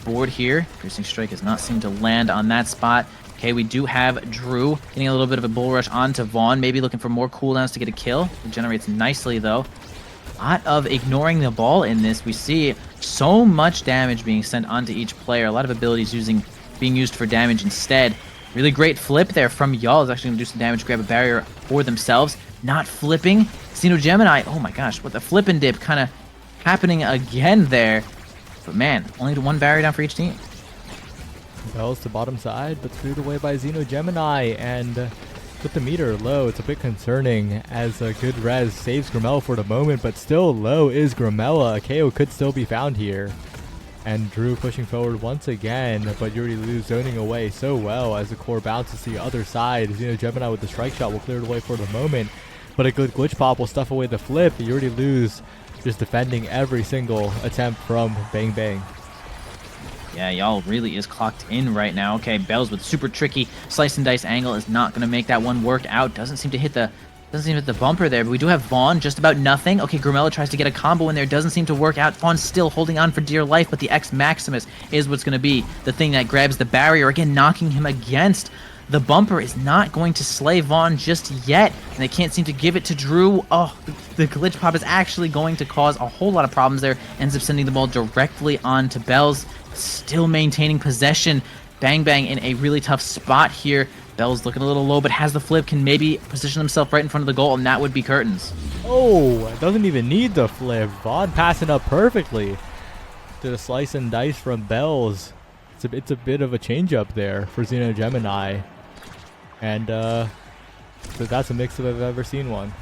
board here. Piercing Strike does not seem to land on that spot. Okay, we do have Drew getting a little bit of a bull rush onto Vaughn, maybe looking for more cooldowns to get a kill. It generates nicely, though. A lot of ignoring the ball in this. We see so much damage being sent onto each player. A lot of abilities being used for damage instead. Really great flip there from Y'all. Is actually going to do some damage, grab a barrier for themselves. Not flipping. Xeno Gemini, oh my gosh, what the flip and dip kind of happening again there. But man, only one barrier down for each team. Bells to bottom side, but screwed away by Xeno Gemini, and with the meter low, it's a bit concerning as a good res saves Grimella for the moment, but still low is Grimella. A KO could still be found here. And Drew pushing forward once again, but you already lose zoning away so well as the core bounces to the other side. Xeno Gemini with the strike shot will clear it away for the moment, but a good glitch pop will stuff away the flip. You already lose just defending every single attempt from Bang Bang. Yeah, Y'all really is clocked in right now. Okay, Bells with super tricky slice and dice angle is not going to make that one work out. Doesn't seem to hit the bumper there, but we do have Vaughn, just about nothing. Okay, Grimella tries to get a combo in there, doesn't seem to work out. Vaughn's still holding on for dear life, but the X Maximus is what's going to be the thing that grabs the barrier, again knocking him against. The bumper is not going to slay Vaughn just yet, and they can't seem to give it to Drew. Oh, the glitch pop is actually going to cause a whole lot of problems there. Ends up sending the ball directly onto Bells, still maintaining possession. Bang Bang in a really tough spot here. Bell's looking a little low, but has the flip, can maybe position himself right in front of the goal, and that would be curtains. Oh, doesn't even need the flip. Vaughn passing up perfectly to the slice and dice from Bells. It's a bit of a change up there for Xeno Gemini. And so that's a mix if I've ever seen one.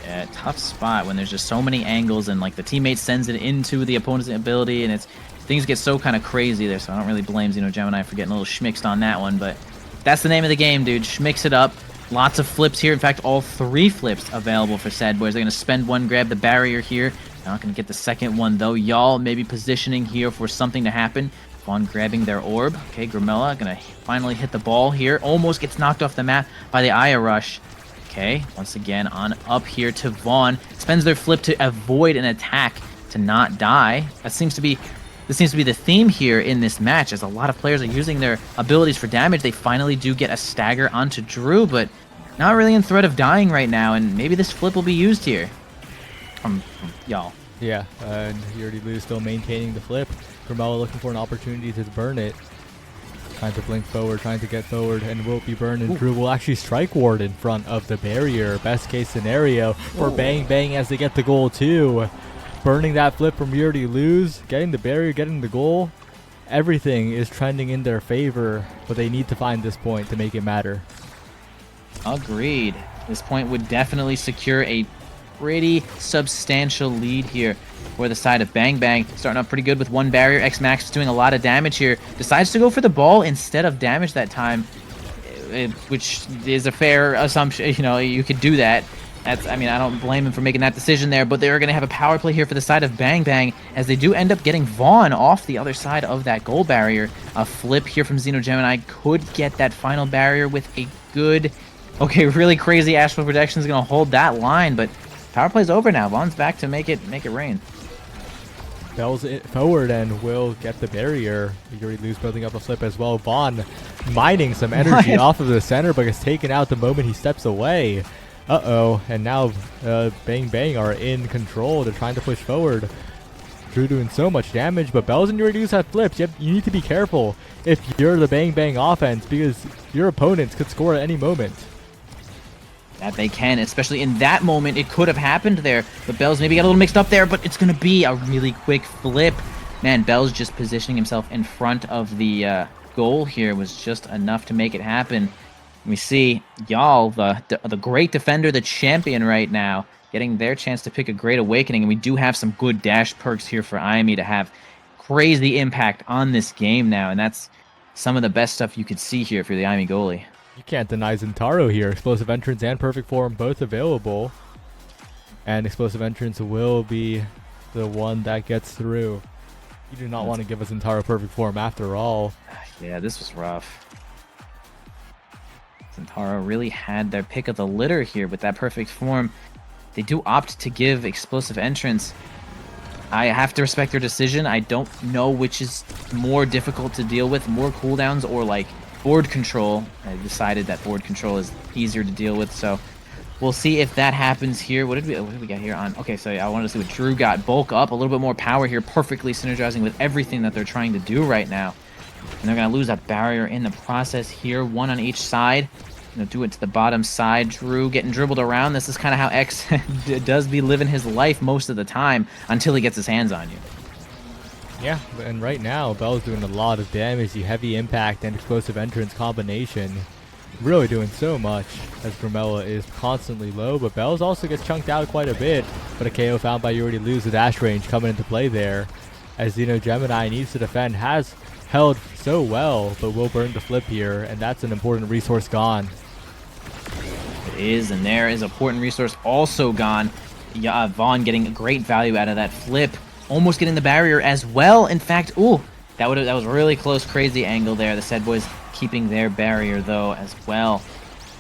Yeah, tough spot when there's just so many angles and like the teammate sends it into the opponent's ability, and things get so kind of crazy there, so I don't really blame Xeno Gemini for getting a little schmixed on that one, but that's the name of the game, dude. Schmix it up. Lots of flips here. In fact, all 3 flips available for S.A.D.B.O.I.S. They're going to spend one, grab the barrier here. Not going to get the second one, though. Y'all maybe positioning here for something to happen. Vaughn grabbing their orb. Okay, Grimella going to finally hit the ball here. Almost gets knocked off the map by the Aya Rush. Okay, once again on up here to Vaughn. Spends their flip to avoid an attack to not die. This seems to be the theme here in this match, as a lot of players are using their abilities for damage. They finally do get a stagger onto Drew, but not really in threat of dying right now, and maybe this flip will be used here. From Y'all. Yeah, and you already lose, still maintaining the flip. Grimella looking for an opportunity to burn it. Trying to blink forward, trying to get forward, and will be burned, and Drew will actually strike ward in front of the barrier. Best case scenario for Bang Bang as they get the goal too. Burning that flip from you already lose, getting the barrier, getting the goal. Everything is trending in their favor, but they need to find this point to make it matter. Agreed. This point would definitely secure a pretty substantial lead here for the side of Bang Bang. Starting off pretty good with one barrier. X-Max is doing a lot of damage here. Decides to go for the ball instead of damage that time, which is a fair assumption. You know, you could do that. I mean, I don't blame him for making that decision there, but they're going to have a power play here for the side of Bang Bang, as they do end up getting Vaughn off the other side of that goal barrier. A flip here from Xeno Gemini could get that final barrier with a good... Okay, really crazy Astral Projection is going to hold that line, but power play's over now. Vaughn's back to make it rain. Bells it forward and will get the barrier. You already lose, building up a flip as well. Vaughn mining some energy off of the center, but gets taken out the moment he steps away. Uh-oh, and now Bang Bang are in control. They're trying to push forward. Drew doing so much damage, but Bells and you already use that flips. You need to be careful if you're the Bang Bang offense, because your opponents could score at any moment. That they can, especially in that moment. It could have happened there, but Bells maybe got a little mixed up there, but it's going to be a really quick flip. Man, Bells just positioning himself in front of the goal here was just enough to make it happen. We see Y'all, the great defender, the champion right now, getting their chance to pick a great awakening, and we do have some good dash perks here for IME to have crazy impact on this game now, and that's some of the best stuff you could see here for the IME goalie. You can't deny Zentaro here. Explosive Entrance and Perfect Form both available. And Explosive Entrance will be the one that gets through. You do not want to give a Zentaro Perfect Form after all. Yeah, this was rough. Zentaro really had their pick of the litter here with that Perfect Form. They do opt to give explosive entrance. I have to respect their decision. I don't know which is more difficult to deal with, more cooldowns or like board control. I decided that board control is easier to deal with, so we'll see if that happens here. What did we got here on? Okay, so I wanted to see what Drew got. Bulk up, a little bit more power here, perfectly synergizing with everything that they're trying to do right now. And they're going to lose that barrier in the process here, one on each side. Do it to the bottom side. Drew getting dribbled around. This is kind of how X does be living his life most of the time until he gets his hands on you. Yeah, and right now, Bell's doing a lot of damage. The heavy impact and explosive entrance combination really doing so much as Grimella is constantly low, but Bells also gets chunked out quite a bit. But a KO found by You Already Lose, the dash range coming into play there as Xeno Gemini needs to defend. Has held so well, but will burn the flip here, and that's an important resource gone. It is, and there is an important resource also gone. Yeah, Vaughn getting a great value out of that flip, almost getting the barrier as well. In fact, ooh, that was a really close, crazy angle there. The S.A.D.B.O.I.S keeping their barrier though as well.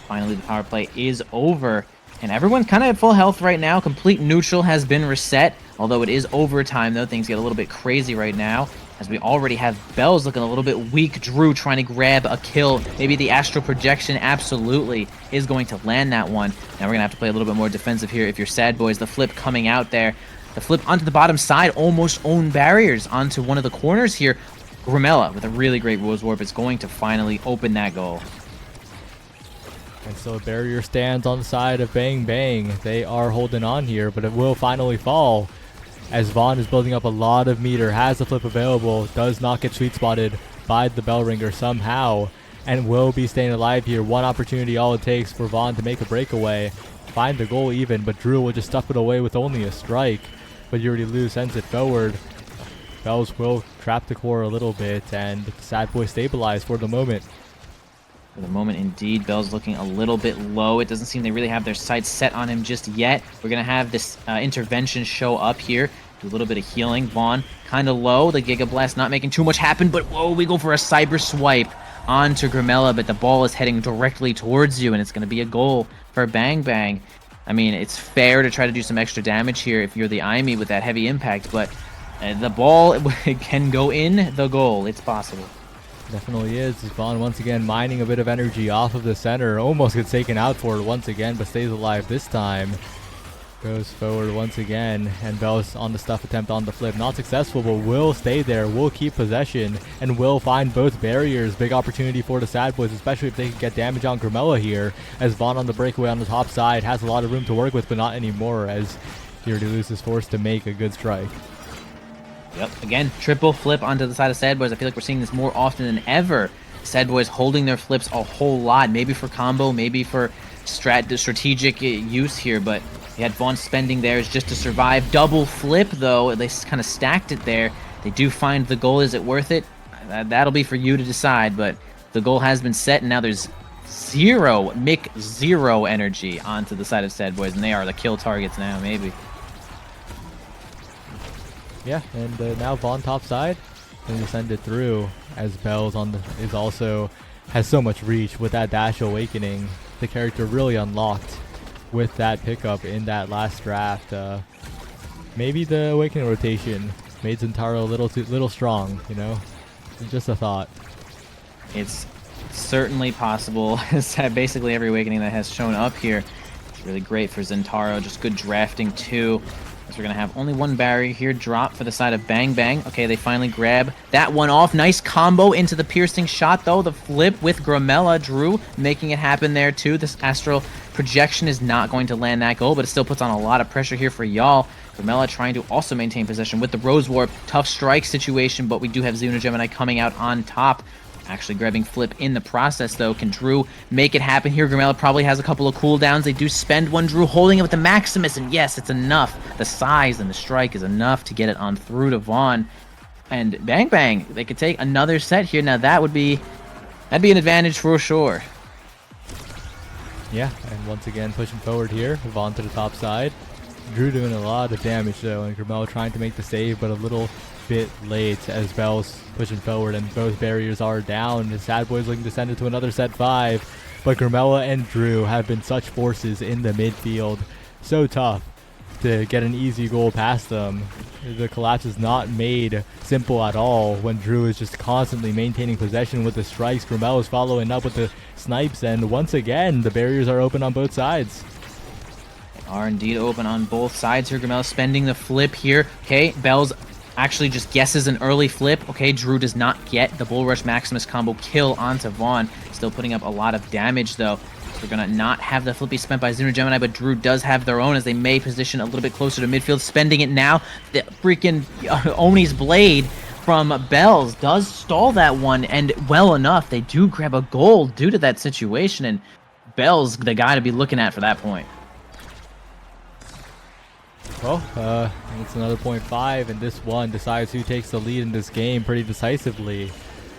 Finally, the power play is over, and everyone kind of at full health right now. Complete neutral has been reset, although it is overtime though. Things get a little bit crazy right now, as we already have Bells looking a little bit weak. Drew trying to grab a kill. Maybe the astral projection absolutely is going to land that one. Now we're gonna have to play a little bit more defensive here if you're S.A.D.B.O.I.S. The flip coming out there. The flip onto the bottom side, almost own barriers onto one of the corners here. Grimella with a really great Rose Warp is going to finally open that goal. And so a barrier stands on the side of Bang Bang. They are holding on here, but it will finally fall as Vaughn is building up a lot of meter, has the flip available, does not get sweet spotted by the bell ringer somehow, and will be staying alive here. One opportunity all it takes for Vaughn to make a breakaway, find the goal even, but Drew will just stuff it away with only a strike. But You Already Lose sends it forward. Bells will trap the core a little bit, and S.A.D.B.O.I.S stabilize for the moment. For the moment, indeed, Bell's looking a little bit low. It doesn't seem they really have their sights set on him just yet. We're going to have this intervention show up here. Do a little bit of healing. Vaughn kind of low. The Giga Blast not making too much happen, but whoa, we go for a cyber swipe onto Grimella, but the ball is heading directly towards you, and it's going to be a goal for Bang Bang. I mean, it's fair to try to do some extra damage here if you're the IME with that heavy impact, but the ball can go in the goal. It's possible. Definitely is. Vaughn once again mining a bit of energy off of the center. Almost gets taken out for it once again, but stays alive this time. Goes forward once again, and Bell's on the stuff attempt on the flip. Not successful, but will stay there, will keep possession, and will find both barriers. Big opportunity for the S.A.D.B.O.I.S, especially if they can get damage on Grimella here, as Vaughn on the breakaway on the top side has a lot of room to work with, but not anymore, as You Already Lose is forced to make a good strike. Yep, again, triple flip onto the side of S.A.D.B.O.I.S. I feel like we're seeing this more often than ever. S.A.D.B.O.I.S holding their flips a whole lot, maybe for combo, maybe for strategic use here, but you had Vaughn spending theirs just to survive. Double flip, though. They kind of stacked it there. They do find the goal. Is it worth it? That'll be for you to decide, but the goal has been set, and now there's zero energy onto the side of S.A.D.B.O.I.S, and they are the kill targets now, maybe. Yeah, and now Vaughn top side, and we send it through as Bells has so much reach with that dash awakening. The character really unlocked with that pickup in that last draft. Maybe the awakening rotation made Zentaro a little strong, you know? Just a thought. It's certainly possible. Basically every awakening that has shown up here is really great for Zentaro. Just good drafting too. As we're going to have only one barrier here drop for the side of Bang Bang. Okay, they finally grab that one off. Nice combo into the piercing shot, though. The flip with Grimella. Drew making it happen there, too. This astral projection is not going to land that goal, but it still puts on a lot of pressure here for y'all. Grimella trying to also maintain possession with the Rose Warp. Tough strike situation, but we do have Xeno Gemini coming out on top. Actually grabbing flip in the process, though. Can Drew make it happen here? Grimella probably has a couple of cooldowns. They do spend one. Drew holding it with the Maximus, and yes, it's enough. The size and the strike is enough to get it on through to Vaughn. And Bang Bang, they could take another set here. Now that'd be an advantage for sure. Yeah, and once again pushing forward here. Vaughn to the top side. Drew doing a lot of damage, though, and Grimella trying to make the save, but a little bit late as Bell's pushing forward and both barriers are down. The S.A.D.B.O.I.S looking to send it to another set 5, but Grimella and Drew have been such forces in the midfield. so tough to get an easy goal past them. The collapse is not made simple at all when Drew is just constantly maintaining possession with the strikes. Grumel is following up with the snipes, and once again, the barriers are open on both sides. They are indeed open on both sides here. Grumel spending the flip here. Okay, B.O.I.S actually just guesses an early flip. Okay, Drew does not get the Bull Rush Maximus combo kill onto Vaughn. Still putting up a lot of damage, though. We're going to not have the flip be spent by Xeno Gemini, but Drew does have their own as they may position a little bit closer to midfield. Spending it now. The freaking Oni's Blade from B.O.I.S does stall that one, and well enough, they do grab a goal due to that situation, and B.O.I.S the guy to be looking at for that point. Well, it's another 0.5, and this one decides who takes the lead in this game pretty decisively.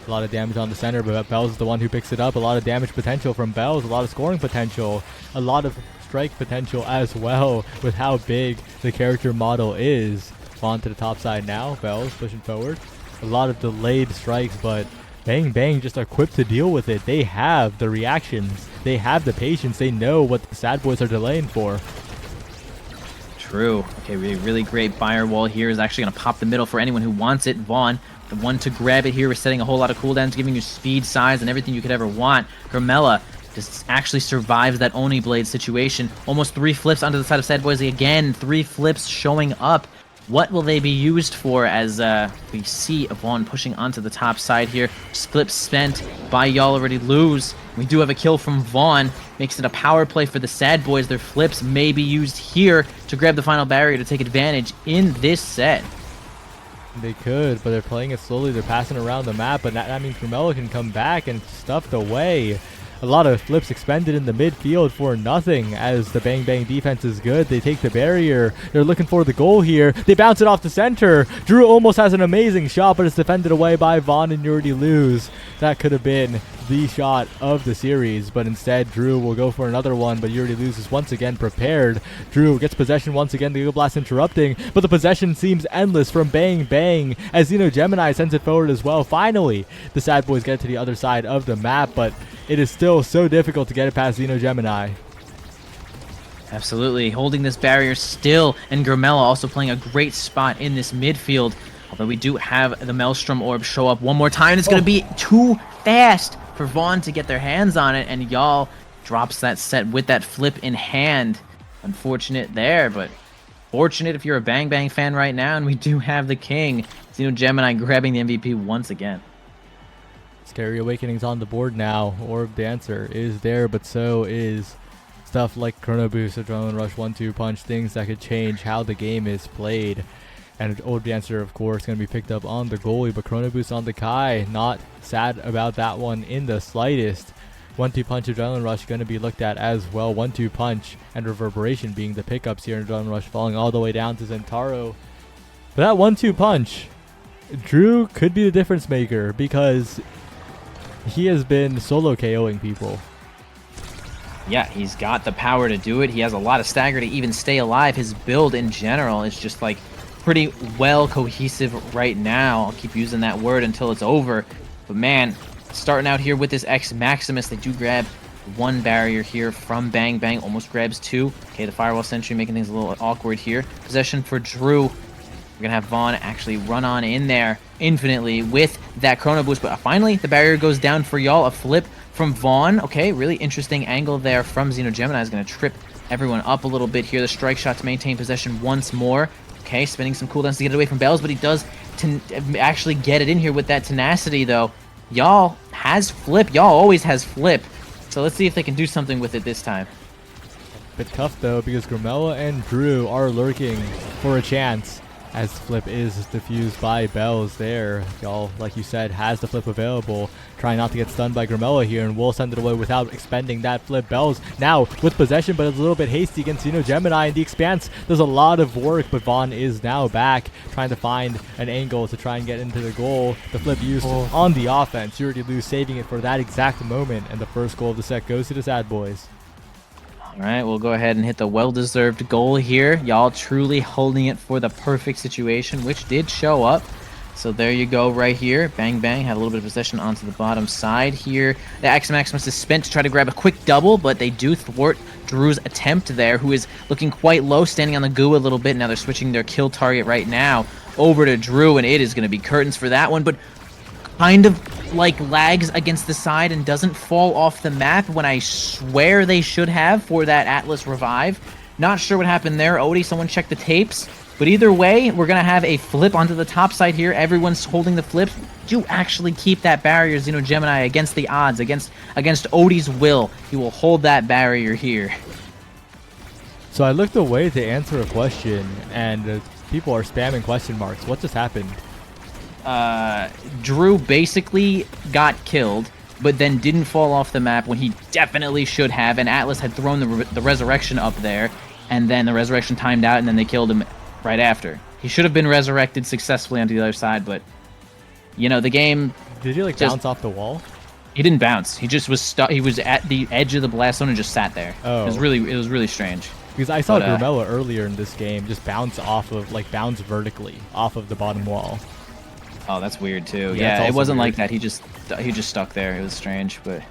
A lot of damage on the center, but B.O.I.S is the one who picks it up. A lot of damage potential from B.O.I.S, a lot of scoring potential, a lot of strike potential as well with how big the character model is. On to the top side now, B.O.I.S pushing forward. A lot of delayed strikes, but Bang Bang just equipped to deal with it. They have the reactions, they have the patience, they know what the S.A.D.B.O.I.S are delaying for. True. Okay, really great firewall here is actually going to pop the middle for anyone who wants it. Vaughn, the one to grab it here. We're setting a whole lot of cooldowns, giving you speed, size, and everything you could ever want. Grumela just actually survives that Oni Blade situation. Almost 3 flips onto the side of S.A.D.B.O.I.S. Again, 3 flips showing up. What will they be used for as we see Vaughn pushing onto the top side here? Flip spent by Y'all Already Lose. We do have a kill from Vaughn. Makes it a power play for the S.A.D.B.O.I.S. Their flips may be used here to grab the final barrier to take advantage in this set. They could, but they're playing it slowly. They're passing around the map, but that means Grumela can come back and stuffed away. A lot of flips expended in the midfield for nothing as the Bang Bang defense is good. They take the barrier. They're looking for the goal here. They bounce it off the center. Drew almost has an amazing shot, but it's defended away by Vaughn and You Already Lose. That could have been the shot of the series, but instead Drew will go for another one, but You Already Lose is once again prepared. Drew gets possession once again. The Eagle Blast interrupting, but the possession seems endless from Bang Bang as Xeno Gemini sends it forward as well. Finally, the S.A.D.B.O.I.S get to the other side of the map, but it is still so difficult to get it past Xeno Gemini. Absolutely, holding this barrier still, and Grumela also playing a great spot in this midfield. Although we do have the Maelstrom Orb show up one more time, and it's going to be too fast for Vaughn to get their hands on it, and Y'all drops that set with that flip in hand. Unfortunate there, but fortunate if you're a Bang Bang fan right now, and we do have the king, Xeno Gemini, grabbing the MVP once again. Scary Awakening's on the board now. Orb Dancer is there, but so is stuff like Chrono Boost, Adrenaline Rush, 1-2 Punch, things that could change how the game is played. And Orb Dancer, of course, going to be picked up on the goalie, but Chrono Boost on the Kai. Not sad about that one in the slightest. 1-2 Punch, Adrenaline Rush going to be looked at as well. 1-2 Punch and Reverberation being the pickups here in Adrenaline Rush, falling all the way down to Zentaro. But that 1-2 Punch, Drew could be the difference maker because he has been solo KOing people. Yeah, he's got the power to do it. He has a lot of stagger to even stay alive. His build in general is just like pretty well cohesive right now. I'll keep using that word until it's over. But man, starting out here with this X Maximus, they do grab 1 barrier here from Bang Bang. Almost grabs 2. Okay, the Firewall Sentry making things a little awkward here. Possession for Drew. We're going to have Vaughn actually run on in there infinitely with that Chrono Boost. But finally, the barrier goes down for Y'all. A flip from Vaughn. Okay, really interesting angle there from Xeno Gemini. Is going to trip everyone up a little bit here. The strike shot to maintain possession once more. Okay, spending some cooldowns to get it away from B.O.I.S, but he does actually get it in here with that tenacity, though. Y'all has flip. Y'all always has flip. So let's see if they can do something with it this time. Bit tough, though, because Grumela and Drew are lurking for a chance as flip is diffused by B.O.I.S there. Y'all, like you said, has the flip available. Trying not to get stunned by Grumela here, and will send it away without expending that flip. B.O.I.S now with possession, but it's a little bit hasty against Xeno Gemini, and the Expanse does a lot of work, but Vaughn is now back, trying to find an angle to try and get into the goal. The flip used on the offense. You Already Lose saving it for that exact moment, and the first goal of the set goes to the S.A.D.B.O.I.S. All right, we'll go ahead and hit the well-deserved goal here. Y'all truly holding it for the perfect situation, which did show up. So there you go right here. Bang Bang had a little bit of possession onto the bottom side here. The X Maximus is spent to try to grab a quick double, but they do thwart Drew's attempt there, who is looking quite low, standing on the goo a little bit. Now they're switching their kill target right now over to Drew, and it is going to be curtains for that one, but kind of like lags against the side and doesn't fall off the map when I swear they should have for that Atlas revive. Not sure what happened there, Odie. Someone check the tapes. But either way, we're going to have a flip onto the top side here. Everyone's holding the flips. Do actually keep that barrier, Xeno Gemini, against the odds, against Odie's will. He will hold that barrier here. So I looked away to answer a question, and people are spamming question marks. What just happened? Drew basically got killed, but then didn't fall off the map when he definitely should have. And Atlas had thrown the resurrection up there, and then the resurrection timed out, and then they killed him right after. He should have been resurrected successfully onto the other side, but you know, the game... Did he like bounce off the wall? He didn't bounce. He just was stuck. He was at the edge of the blast zone and just sat there. Oh. It was really strange. Because I saw Grumella earlier in this game just bounce vertically off of the bottom wall. Oh, that's weird too. Yeah, it wasn't weird like that. He just stuck there. It was strange, but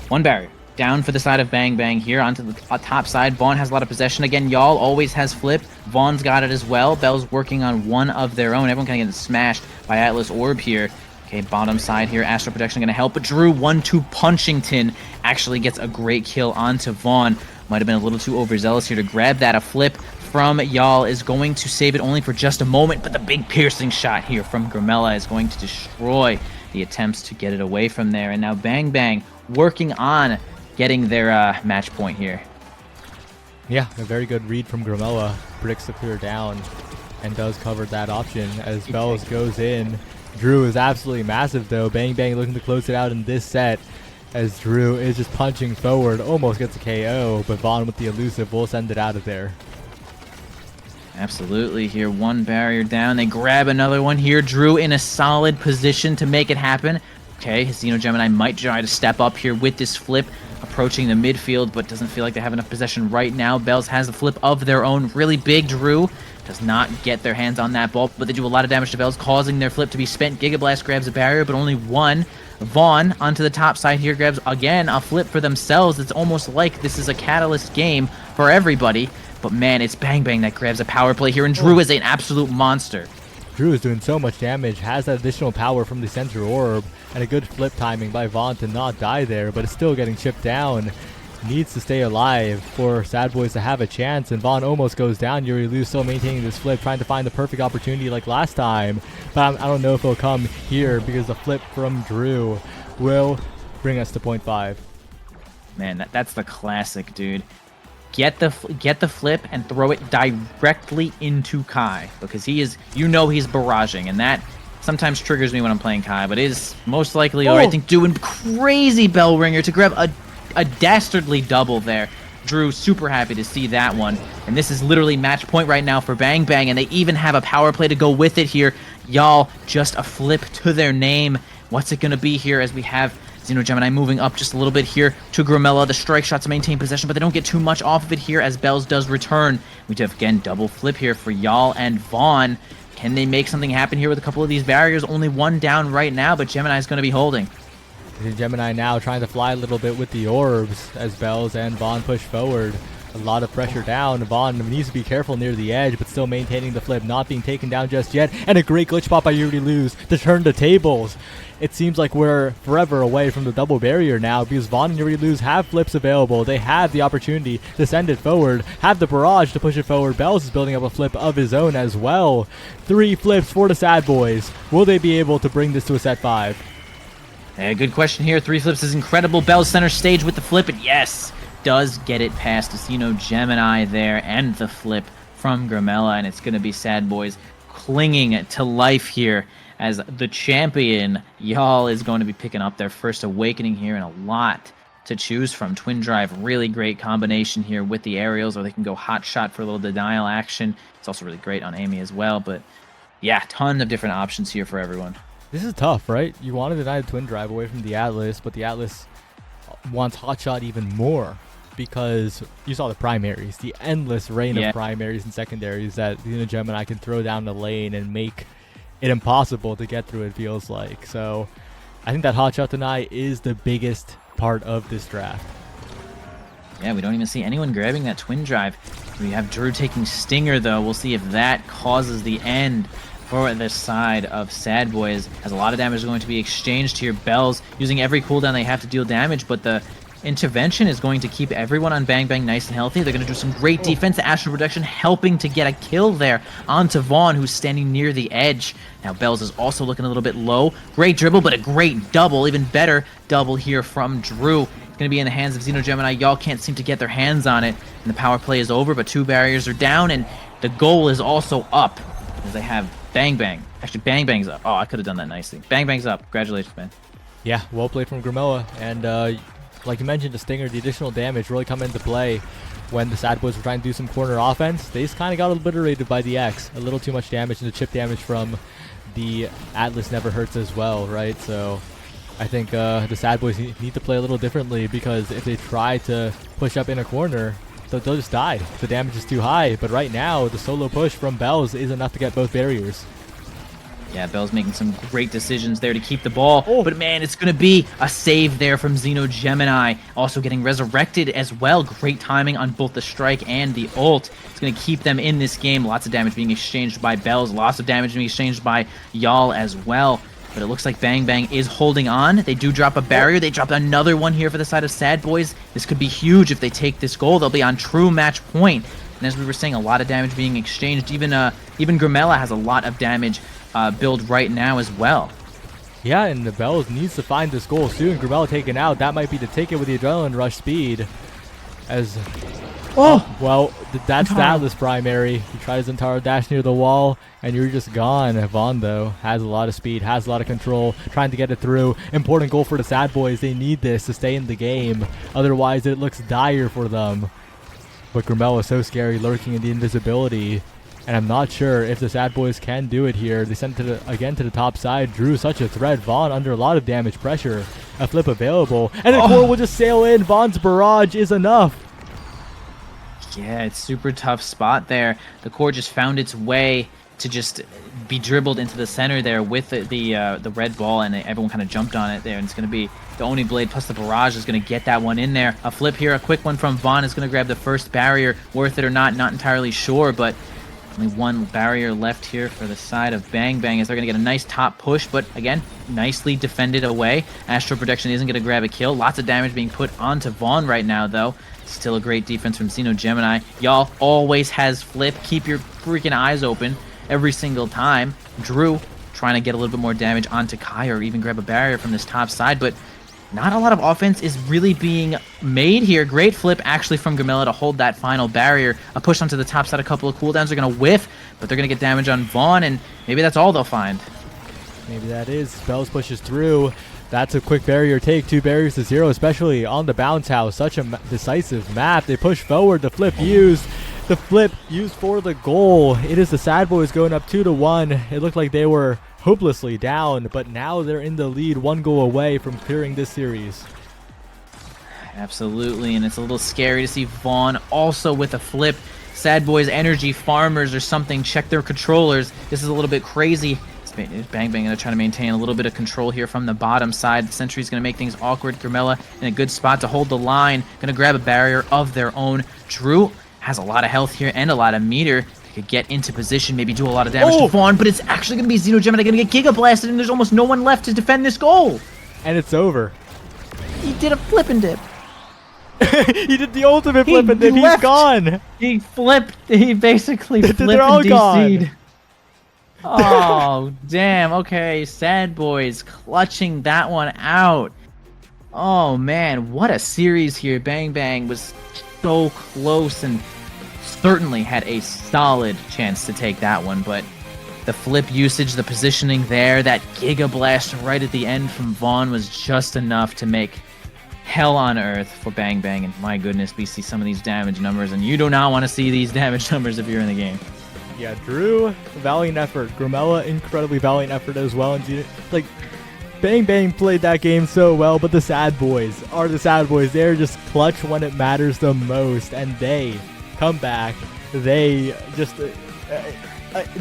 one barrier down for the side of Bang Bang here onto the top side. Vaughn has a lot of possession. Again, Y'all always has flip. Vaughn's got it as well. Bell's working on one of their own. Everyone kind of getting smashed by Atlas Orb here. Okay, bottom side here. Astral Protection going to help. But Drew, 1-2 Punchington actually gets a great kill onto Vaughn. Might have been a little too overzealous here to grab that. A flip from Y'all is going to save it only for just a moment. But the big piercing shot here from Grumella is going to destroy the attempts to get it away from there. And now Bang Bang working on getting their match point here. Yeah, a very good read from Grumella. Predicts the clear down and does cover that option as Bells goes in. Drew is absolutely massive though. Bang Bang looking to close it out in this set as Drew is just punching forward. Almost gets a KO, but Vaughn with the elusive will send it out of there. Absolutely here. One barrier down. They grab another one here. Drew in a solid position to make it happen. Okay, Xeno Gemini might try to step up here with this flip, approaching the midfield, but doesn't feel like they have enough possession right now. Bells has the flip of their own. Really big. Drew does not get their hands on that ball, but they do a lot of damage to Bells, causing their flip to be spent. Gigablast grabs a barrier, but only one. Vaughn onto the top side here grabs, again, a flip for themselves. It's almost like this is a Catalyst game for everybody, but man, it's Bang Bang that grabs a power play here, and Drew is an absolute monster. Drew is doing so much damage, has that additional power from the center orb, and a good flip timing by Vaughn to not die there, but it's still getting chipped down. Needs to stay alive for S.A.D.B.O.I.S to have a chance, and Vaughn almost goes down. Yuri Liu still maintaining this flip, trying to find the perfect opportunity like last time, but I don't know if it'll come here because the flip from Drew will bring us to point 5. Man, that's the classic, dude. Get the flip and throw it directly into Kai, because he is, you know, he's barraging, and that sometimes triggers me when I'm playing Kai, but is most likely, I think, doing crazy bell ringer to grab a dastardly double there. Drew super happy to see that one, and this is literally match point right now for Bang Bang, and they even have a power play to go with it here. Y'all, just a flip to their name. What's it gonna be here as we have Xeno Gemini moving up just a little bit here to Grumella. The strike shot to maintain possession, but they don't get too much off of it here as Bells does return. We do have, again, double flip here for Y'all and Vaughn. Can they make something happen here with a couple of these barriers? Only one down right now, but Gemini's going to be holding. Gemini now trying to fly a little bit with the orbs as Bells and Vaughn push forward. A lot of pressure down. Vaughn needs to be careful near the edge, but still maintaining the flip, not being taken down just yet. And a great glitch spot by Yuri Liu to turn the tables. It seems like we're forever away from the double barrier now because Vaughn and Yuri Liu have flips available. They have the opportunity to send it forward, have the barrage to push it forward. Bells is building up a flip of his own as well. 3 flips for the S.A.D.B.O.I.S. Will they be able to bring this to a set 5? Hey, good question here. 3 flips is incredible. Bells center stage with the flip, and yes, does get it past Xeno Gemini there, and the flip from Grumella, and it's going to be S.A.D.B.O.I.S clinging to life here as the champion. Y'all is going to be picking up their first awakening here, and a lot to choose from. Twin Drive, really great combination here with the aerials, or they can go hot shot for a little denial action. It's also really great on Amy as well, but yeah, ton of different options here for everyone. This is tough, right? You want to deny the Twin Drive away from the Atlas, but the Atlas wants hot shot even more because you saw the primaries, the endless rain of primaries and secondaries that Xeno Gemini can throw down the lane and make it impossible to get through, it feels like. So I think that hot shot deny is the biggest part of this draft. Yeah, we don't even see anyone grabbing that twin drive. We have Drew taking Stinger, though. We'll see if that causes the end for the side of S.A.D.B.O.I.S. As a lot of damage is going to be exchanged here. B.O.I.S using every cooldown they have to deal damage, but the intervention is going to keep everyone on Bang Bang nice and healthy. They're going to do some great defense. The Astral Protection helping to get a kill there onto Vaughn, who's standing near the edge. Now B.O.I.S is also looking a little bit low. Great dribble, but a great double. Even better double here from Drew. It's going to be in the hands of Xeno Gemini. Y'all can't seem to get their hands on it. And the power play is over, but 2 barriers are down, and the goal is also up as they have Bang Bang. Actually, Bang Bang's up. Oh, I could have done that nicely. Bang Bang's up. Congratulations, man. Yeah, well played from Grimella. And like you mentioned, the Stinger, the additional damage really come into play when the S.A.D.B.O.I.S were trying to do some corner offense. They just kind of got obliterated by the X. A little too much damage, and the chip damage from the Atlas never hurts as well, right? So I think the S.A.D.B.O.I.S need to play a little differently, because if they try to push up in a corner, they'll just die. The damage is too high. But right now, the solo push from B.O.I.S is enough to get both barriers. Yeah, B.O.I.S making some great decisions there to keep the ball. But man, it's going to be a save there from Xeno Gemini. Also getting resurrected as well. Great timing on both the strike and the ult. It's going to keep them in this game. Lots of damage being exchanged by B.O.I.S. Lots of damage being exchanged by Y'all as well. But it looks like Bang Bang is holding on. They do drop a barrier. They dropped another one here for the side of S.A.D.B.O.I.S. This could be huge if they take this goal. They'll be on true match point. And as we were saying, a lot of damage being exchanged. Even Grimella has a lot of damage build right now as well. Yeah, and the B.O.I.S needs to find this goal soon. Grimella taken out. That might be the ticket with the adrenaline rush speed. As well, that's Atlas primary. He tries Zentaro dash near the wall, and you're just gone. Vaughn, though, has a lot of speed, has a lot of control, trying to get it through. Important goal for the S.A.D.B.O.I.S. They need this to stay in the game. Otherwise, it looks dire for them. But Grimella is so scary, lurking in the invisibility. And I'm not sure if the S.A.D.B.O.I.S can do it here. They send it again to the top side. Drew, such a threat. Vaughn under a lot of damage pressure. A flip available. And the core will just sail in. Vaughn's barrage is enough. Yeah, it's super tough spot there. The core just found its way to just be dribbled into the center there with the red ball, and everyone kind of jumped on it there. And it's going to be the Oni Blade plus the barrage is going to get that one in there. A flip here, a quick one from Vaughn is going to grab the first barrier. Worth it or not entirely sure, but only one barrier left here for the side of Bang Bang as they're going to get a nice top push, but again, nicely defended away. Astral Protection isn't going to grab a kill. Lots of damage being put onto Vaughn right now, though. Still a great defense from Xeno Gemini. Y'all always has flip. Keep your freaking eyes open every single time. Drew trying to get a little bit more damage onto Kai or even grab a barrier from this top side, but not a lot of offense is really being made here. Great flip actually from Grimella to hold that final barrier. A push onto the top side, a couple of cooldowns are going to whiff, but they're going to get damage on Vaughn, and maybe that's all they'll find. Maybe that is. B.O.I.S pushes through. That's a quick barrier take. 2 barriers to 0, especially on the bounce house. Such a decisive map. They push forward. The flip used. The flip used for the goal. It is the S.A.D.B.O.I.S going up 2-1. It looked like they were hopelessly down, but now they're in the lead, 1 goal away from clearing this series. Absolutely, and it's a little scary to see Vaughn also with a flip. S.A.D.B.O.I.S energy farmers or something, check their controllers. This is a little bit crazy. Bang Bang going to try to maintain a little bit of control here from the bottom side. The Sentry's going to make things awkward. Grimella in a good spot to hold the line. Going to grab a barrier of their own. Drew has a lot of health here and a lot of meter. They could get into position, maybe do a lot of damage to Vaughn, but it's actually going to be Xeno Gemini going to get Giga Blasted, and there's almost no one left to defend this goal. And it's over. He did a flip and dip. He did the ultimate flip and dip. He's gone. He flipped. He basically flipped and all DC'd. Oh, damn. Okay, S.A.D.B.O.I.S clutching that one out. Oh, man. What a series here. Bang Bang was so close and certainly had a solid chance to take that one, but the flip usage, the positioning there, that Giga Blast right at the end from Vaughn was just enough to make hell on earth for Bang Bang. And my goodness, we see some of these damage numbers, and you do not want to see these damage numbers if you're in the game. Yeah, Drew, valiant effort. Grimella, incredibly valiant effort as well. And like, Bang Bang played that game so well, but the S.A.D.B.O.I.S are the S.A.D.B.O.I.S. They're just clutch when it matters the most, and they come back. They just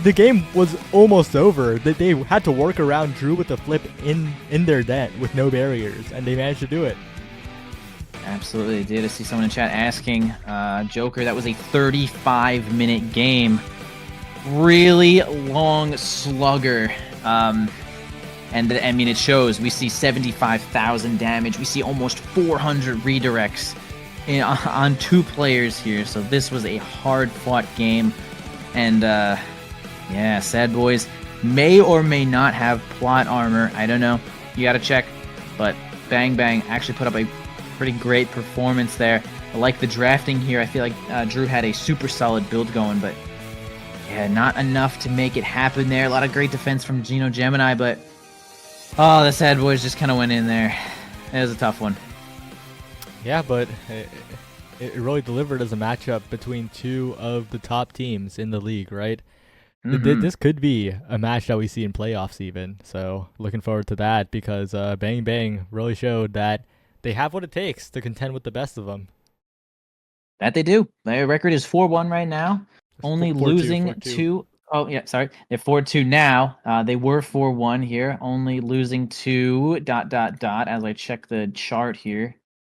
the game was almost over. They had to work around Drew with the flip in their dent with no barriers, and they managed to do it. Absolutely did. I see someone in chat asking, Joker, that was a 35-minute game. Really long slugger. And I mean, it shows. We see 75,000 damage. We see almost 400 redirects on 2 players here. So this was a hard-fought game. And, yeah, S.A.D.B.O.I.S may or may not have plot armor. I don't know. You got to check. But Bang Bang actually put up a pretty great performance there. I like the drafting here. I feel like Drew had a super solid build going, but yeah, not enough to make it happen there. A lot of great defense from Geno Gemini, but oh, the S.A.D.B.O.I.S just kind of went in there. It was a tough one. Yeah, but it really delivered as a matchup between 2 of the top teams in the league, right? This could be a match that we see in playoffs even. So looking forward to that because Bang Bang really showed that they have what it takes to contend with the best of them. That they do. Their record is 4-1 right now. Only 4-2, losing 4-2. to... Oh, yeah, sorry. They're 4-2 now. They were 4-1 here. Only losing to ... as I check the chart here.